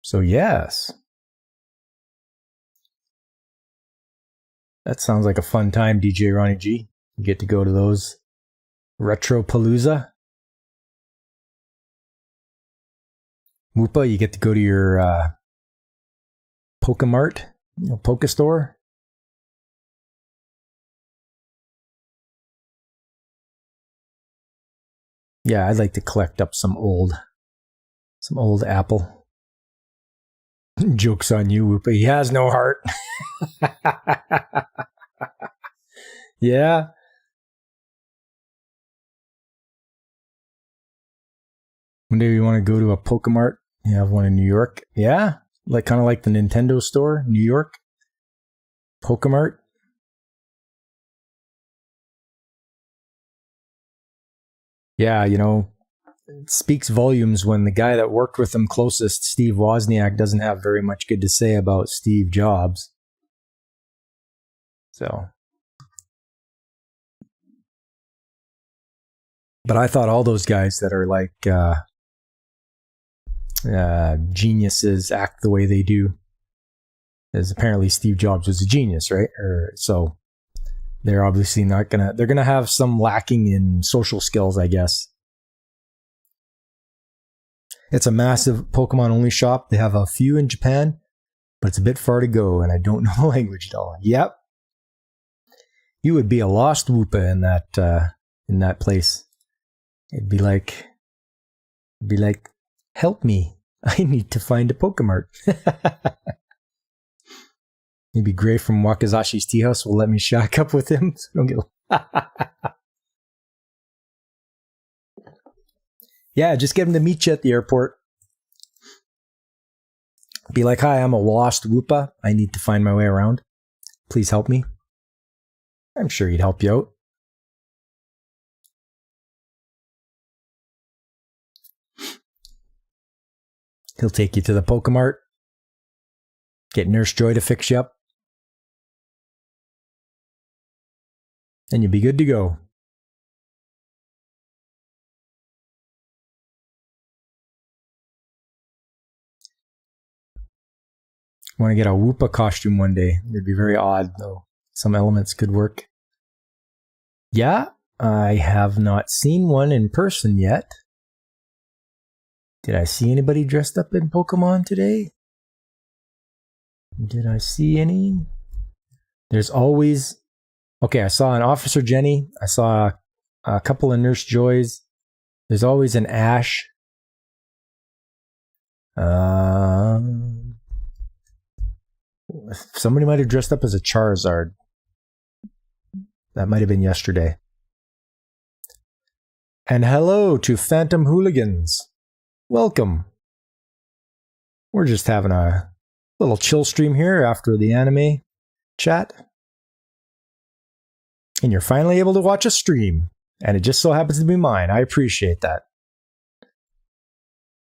So yes. That sounds like a fun time, DJ Ronnie G. You get to go to those Retropalooza. Whoopa, you get to go to your Pokemart, Poke Store. Yeah, I'd like to collect up some old Apple. Joke's on you, Whoopa. He has no heart. Yeah. One day you want to go to a Pokemart. You have one in New York. Yeah. Kind of like the Nintendo store, New York. Pokemart. Yeah, it speaks volumes when the guy that worked with him closest, Steve Wozniak, doesn't have very much good to say about Steve Jobs. So. But I thought all those guys that are like geniuses act the way they do. As apparently Steve Jobs was a genius, right? So they're obviously not they're gonna have some lacking in social skills, I guess. It's a massive Pokemon only shop. They have a few in Japan, but it's a bit far to go, and I don't know the language at all. Yep. You would be a lost Whoopa in that place. It'd be like, help me. I need to find a Pokemart. Maybe Gray from Wakazashi's Tea House will let me shack up with him. So don't get... Yeah, just get him to meet you at the airport. Be like, hi, I'm a lost Whoopa. I need to find my way around. Please help me. I'm sure he'd help you out. He'll take you to the Pokemart. Get Nurse Joy to fix you up. And you'll be good to go. Want to get a Whoopa costume one day. It'd be very odd, though. Some elements could work. Yeah, I have not seen one in person yet. Did I see anybody dressed up in Pokemon today? Did I see any? There's always... Okay, I saw an Officer Jenny. I saw a couple of Nurse Joys. There's always an Ash. Somebody might have dressed up as a Charizard. That might have been yesterday. And hello to Phantom Hooligans. Welcome. We're just having a little chill stream here after the anime chat. And you're finally able to watch a stream. And it just so happens to be mine. I appreciate that.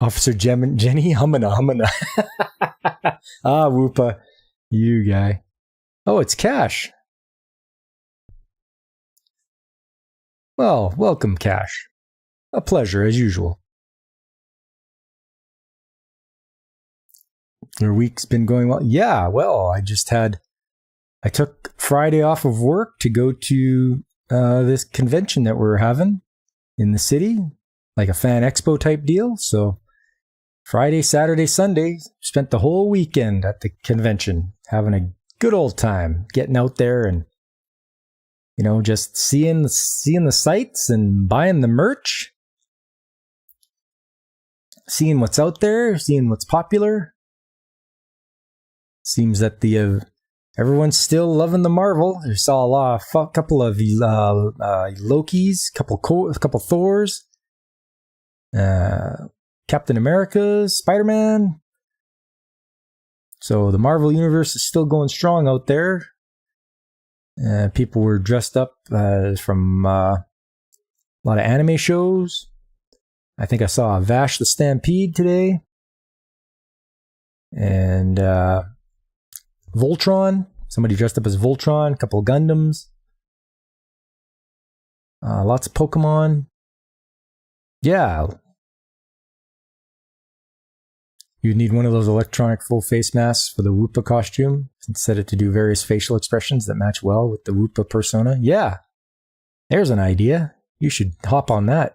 Officer Jenny, humana. Ah, Whoopa. You guy. Oh, it's Cash. Well, welcome, Cash. A pleasure, as usual. Your week's been going well? Yeah, well, I took Friday off of work to go to this convention that we're having in the city. like a fan expo type deal. So Friday, Saturday, Sunday, spent the whole weekend at the convention, having a good old time, getting out there and, just seeing the sights and buying the merch, seeing what's out there, seeing what's popular. Seems that everyone's still loving the Marvel. I saw a couple of Lokis, couple Thors, Captain America, Spider-Man. So the Marvel universe is still going strong out there. People were dressed up from a lot of anime shows. I think I saw Vash the Stampede today. And Voltron. Somebody dressed up as Voltron. A couple of Gundams. Lots of Pokemon. Yeah. You'd need one of those electronic full face masks for the Woopa costume and set it to do various facial expressions that match well with the Woopa persona. Yeah. There's an idea. You should hop on that.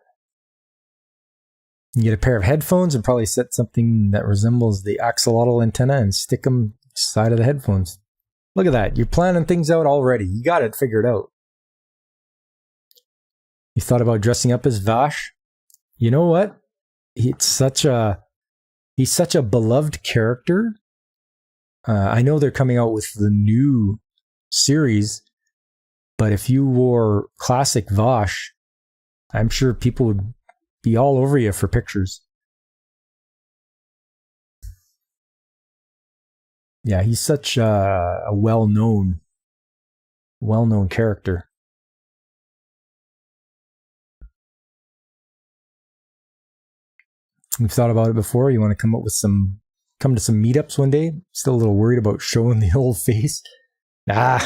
You get a pair of headphones and probably set something that resembles the axolotl antenna and stick them side of the headphones. Look at that. You're planning things out already. You got it figured out. You thought about dressing up as Vash? You know what? He's such a beloved character. I know they're coming out with the new series, but if you wore classic Vash, I'm sure people would be all over you for pictures. Yeah, he's such a well-known character. You've thought about it before? You want to come to some meetups one day? Still a little worried about showing the old face? It'll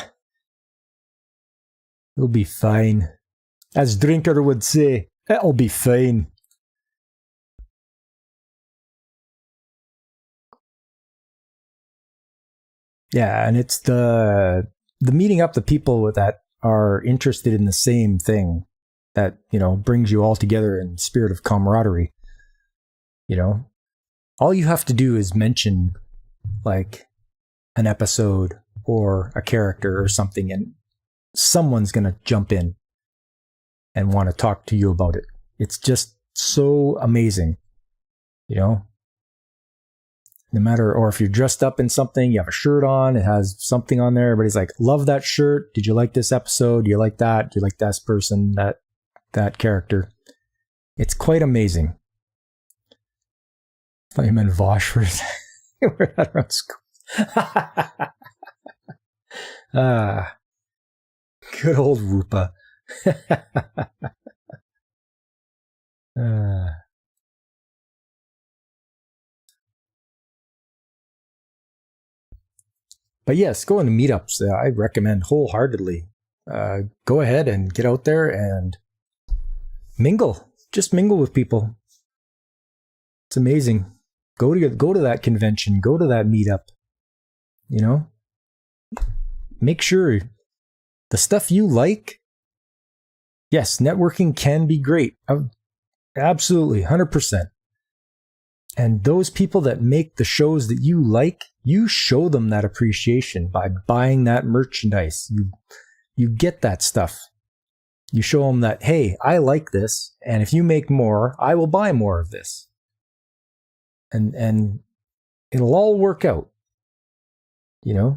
be fine. As Drinker would say, it'll be fine. Yeah, and it's the meeting up the people that are interested in the same thing that, brings you all together in spirit of camaraderie. All you have to do is mention like an episode or a character or something, and someone's going to jump in and want to talk to you about it. It's just so amazing, no matter, or if you're dressed up in something, you have a shirt on, it has something on there, everybody's like, love that shirt. Did you like this episode? Do you like that? Do you like that person, that character? It's quite amazing. I thought you meant Vosh for a second. We're at around school. Good old Woopa. But yes, going to meetups, I recommend wholeheartedly. Go ahead and get out there and mingle. Just mingle with people. It's amazing. Go to that convention. Go to that meetup. Make sure the stuff you like. Yes, networking can be great. Absolutely, 100%. And those people that make the shows that you like, you show them that appreciation by buying that merchandise. You get that stuff. You show them that, hey, I like this, and if you make more, I will buy more of this. And it'll all work out. I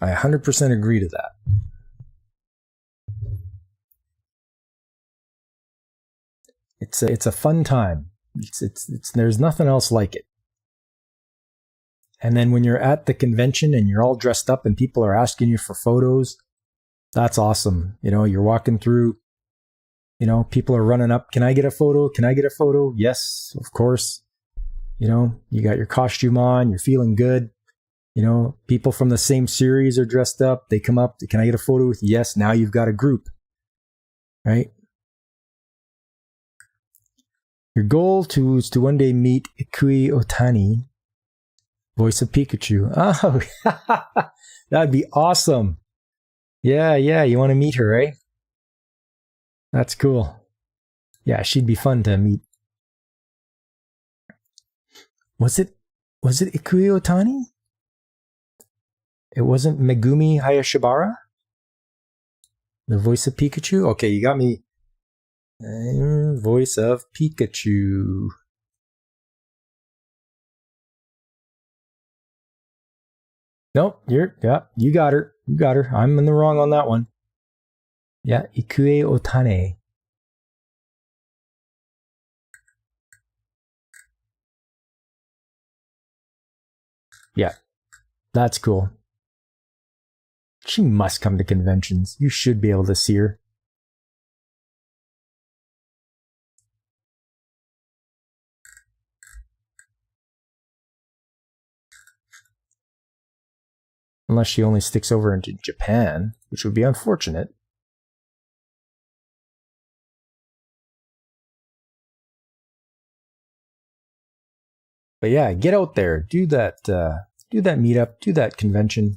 100% agree to that. It's a fun time. It's there's nothing else like it. And then when you're at the convention and you're all dressed up and people are asking you for photos, that's awesome. You're walking through, people are running up. Can I get a photo? Can I get a photo? Yes, of course. You got your costume on, you're feeling good. People from the same series are dressed up. They come up. Can I get a photo with you? Yes, now you've got a group. Right? Your goal is to one day meet Ikui Otani, voice of Pikachu. Oh, that'd be awesome. Yeah, you want to meet her, eh? That's cool. Yeah, she'd be fun to meet. Was it Ikue Otani? It wasn't Megumi Hayashibara? The voice of Pikachu? Okay, you got me. Voice of Pikachu. Nope, you got her. You got her. I'm in the wrong on that one. Yeah, Ikue Otane. Yeah, that's cool. She must come to conventions. You should be able to see her. Unless she only sticks over into Japan, which would be unfortunate. But yeah, get out there, do that meetup, do that convention.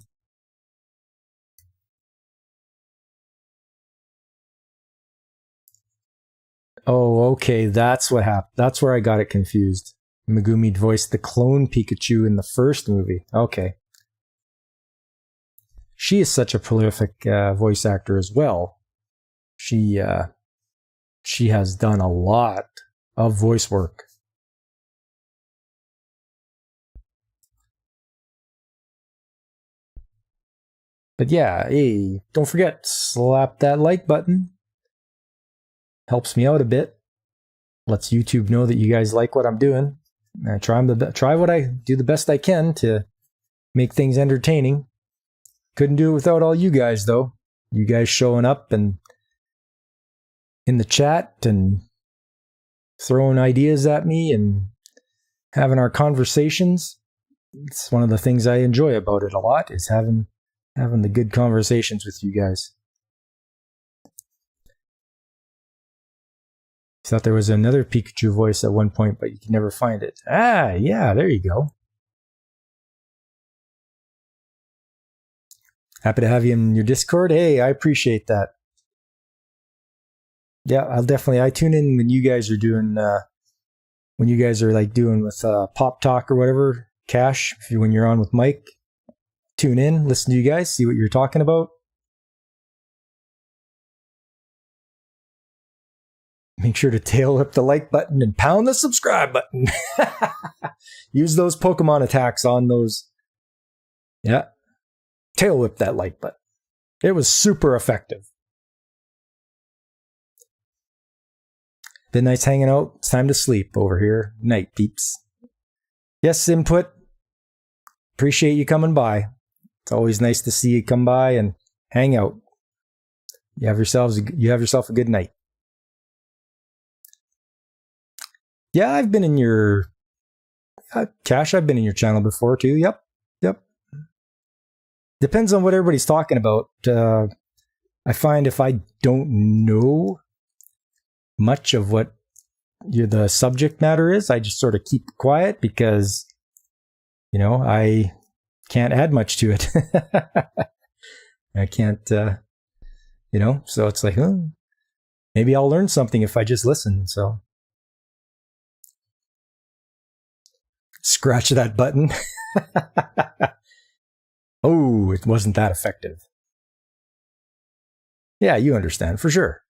Oh, okay, that's what happened. That's where I got it confused. Megumi voiced the clone Pikachu in the first movie. Okay. She is such a prolific voice actor as well. She has done a lot of voice work. But yeah, hey, don't forget, slap that like button. Helps me out a bit. Lets YouTube know that you guys like what I'm doing. I try what I do the best I can to make things entertaining. Couldn't do it without all you guys, though. You guys showing up and in the chat and throwing ideas at me and having our conversations. It's one of the things I enjoy about it a lot, is having the good conversations with you guys. I thought there was another Pikachu voice at one point, but you can never find it. Ah, yeah, there you go. Happy to have you in your Discord. Hey, I appreciate that. Yeah, I tune in when you guys are doing, doing with Pop Talk or whatever, Cash, when you're on with Mike. Tune in, listen to you guys, see what you're talking about. Make sure to tail whip the like button and pound the subscribe button. Use those Pokemon attacks on those. Yeah. Tail whip that like button. It was super effective. Been nice hanging out. It's time to sleep over here. Night, peeps. Yes, input. Appreciate you coming by. It's always nice to see you come by and hang out. You have yourself a good night. Yeah, I've been in your Cash. I've been in your channel before too. Yep. Depends on what everybody's talking about. I find if I don't know much of what the subject matter is, I just sort of keep quiet because, I can't add much to it. I can't, so it's like, maybe I'll learn something if I just listen. So scratch that button. Oh, it wasn't that effective. Yeah, you understand for sure.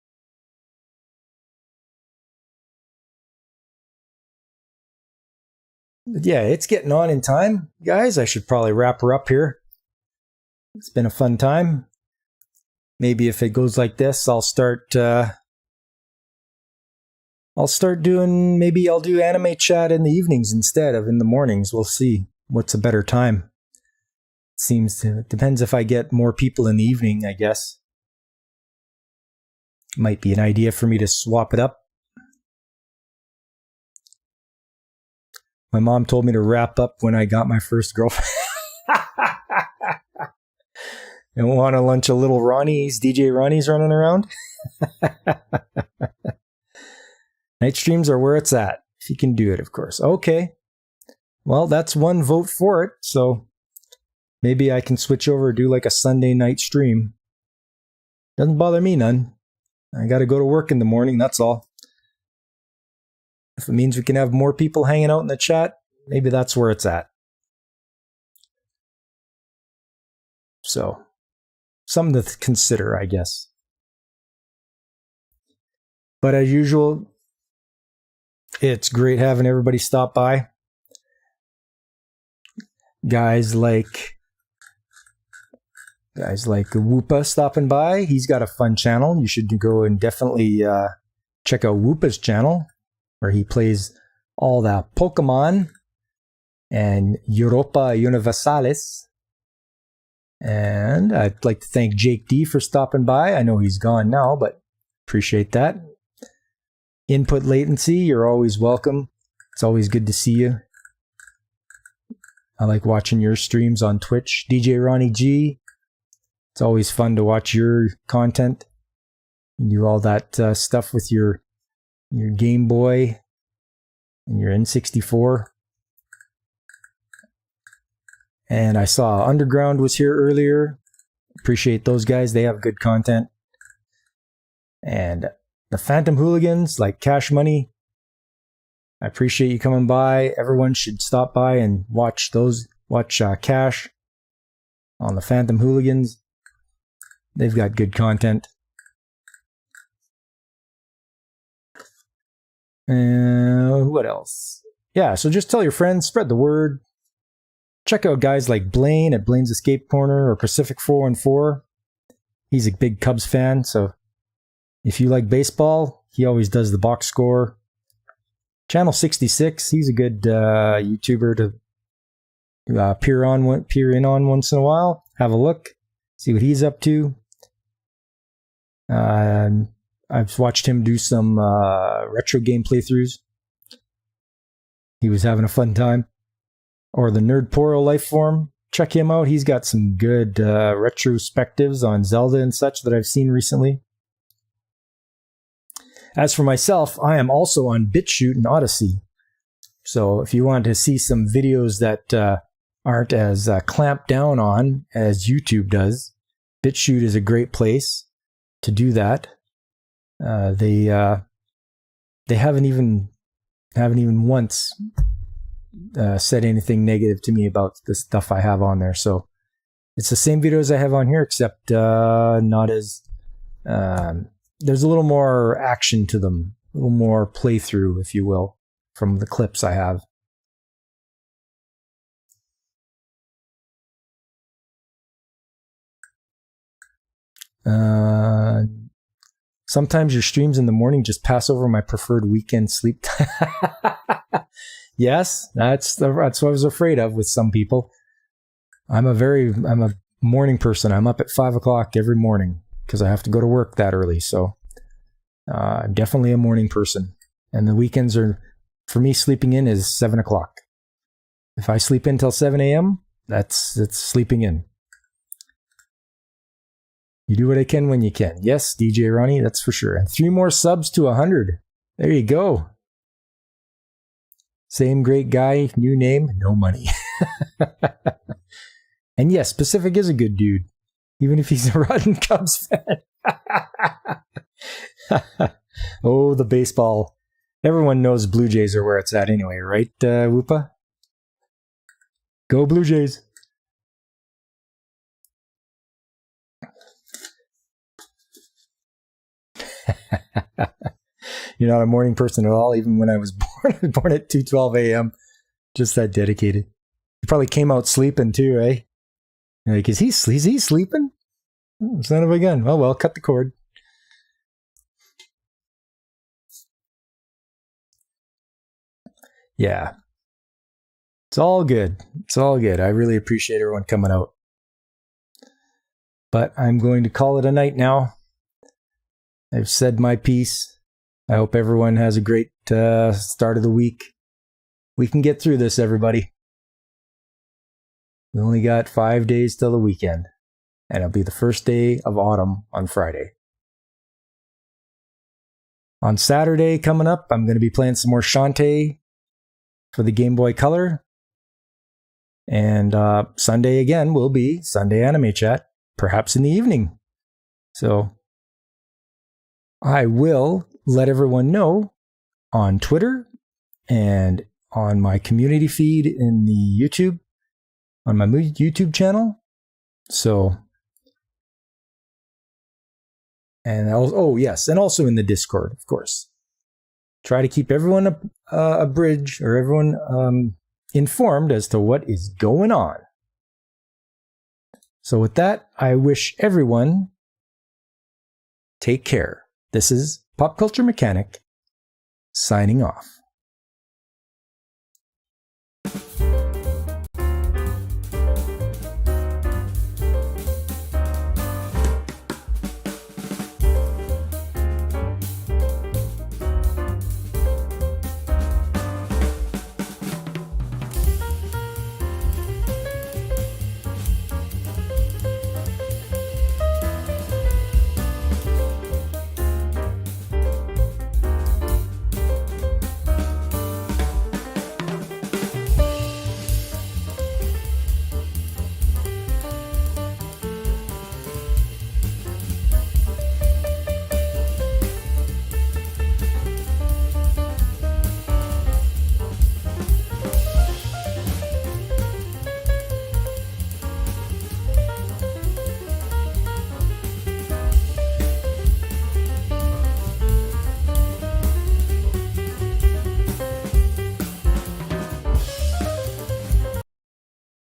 But yeah, it's getting on in time, guys. I should probably wrap her up here. It's been a fun time. Maybe if it goes like this, I'll start doing, maybe I'll do anime chat in the evenings instead of in the mornings. We'll see what's a better time. It depends if I get more people in the evening, I guess. Might be an idea for me to swap it up. My mom told me to wrap up when I got my first girlfriend. And want to lunch a little Ronnie's, DJ Ronnie's running around? Night streams are where it's at. If you can do it, of course. Okay. Well, that's one vote for it. So maybe I can switch over and do like a Sunday night stream. Doesn't bother me none. I got to go to work in the morning. That's all. If it means we can have more people hanging out in the chat, maybe that's where it's at. So, something to consider, I guess. But as usual, it's great having everybody stop by. Guys like Whoopa stopping by. He's got a fun channel. You should go and definitely check out Whoopa's channel, where he plays all the Pokemon and Europa Universalis. And I'd like to thank Jake D for stopping by. I know he's gone now, but appreciate that. Input Latency, you're always welcome. It's always good to see you. I like watching your streams on Twitch. DJ Ronnie G, it's always fun to watch your content. You do all that stuff with your Game Boy and your N64. And I saw Underground was here earlier. Appreciate those guys. They have good content. And the Phantom Hooligans, like Cash Money, I appreciate you coming by. Everyone should stop by and watch Cash on the Phantom Hooligans. They've got good content. What else? Yeah, so just tell your friends, spread the word. Check out guys like Blaine at Blaine's Escape Corner or Pacific 414. He's a big Cubs fan, so if you like baseball, he always does the box score. Channel 66, he's a good YouTuber to peer in on once in a while. Have a look, see what he's up to. I've watched him do some retro game playthroughs. He was having a fun time. Or the Nerd Poro Lifeform. Check him out. He's got some good retrospectives on Zelda and such that I've seen recently. As for myself, I am also on BitChute and Odyssey. So if you want to see some videos that aren't as clamped down on as YouTube does, BitChute is a great place to do that. They haven't even once said anything negative to me about the stuff I have on there. So it's the same videos I have on here, except not as... there's a little more action to them, a little more playthrough, if you will, from the clips I have. Sometimes your streams in the morning just pass over my preferred weekend sleep time. Yes, that's what I was afraid of with some people. I'm a morning person. I'm up at 5 o'clock every morning because I have to go to work that early. So I'm definitely a morning person. And the weekends are, for me, sleeping in is 7 o'clock. If I sleep in till 7 a.m., that's sleeping in. You do what I can when you can. Yes, DJ Ronnie, that's for sure. And 3 more subs to 100. There you go. Same great guy, new name, no money. And yes, Pacific is a good dude, even if he's a rotten Cubs fan. Oh, the baseball. Everyone knows Blue Jays are where it's at anyway, right, Whoopa? Go Blue Jays. You're not a morning person at all, even when I was born at 2:12 a.m. Just that dedicated. You probably came out sleeping too, eh? You're like, is he sleeping? Son of a gun. Oh, well, cut the cord. Yeah. It's all good. It's all good. I really appreciate everyone coming out. But I'm going to call it a night now. I've said my piece. I hope everyone has a great start of the week. We can get through this, everybody. We only got 5 days till the weekend. And it'll be the first day of autumn on Friday. On Saturday coming up, I'm going to be playing some more Shantae for the Game Boy Color. And Sunday again will be Sunday Anime Chat, perhaps in the evening. So I will let everyone know on Twitter and on my community feed in the YouTube, on my YouTube channel. So, and also in the Discord, of course. Try to keep everyone abridged, or everyone informed as to what is going on. So with that, I wish everyone take care. This is Pop Culture Mechanic signing off.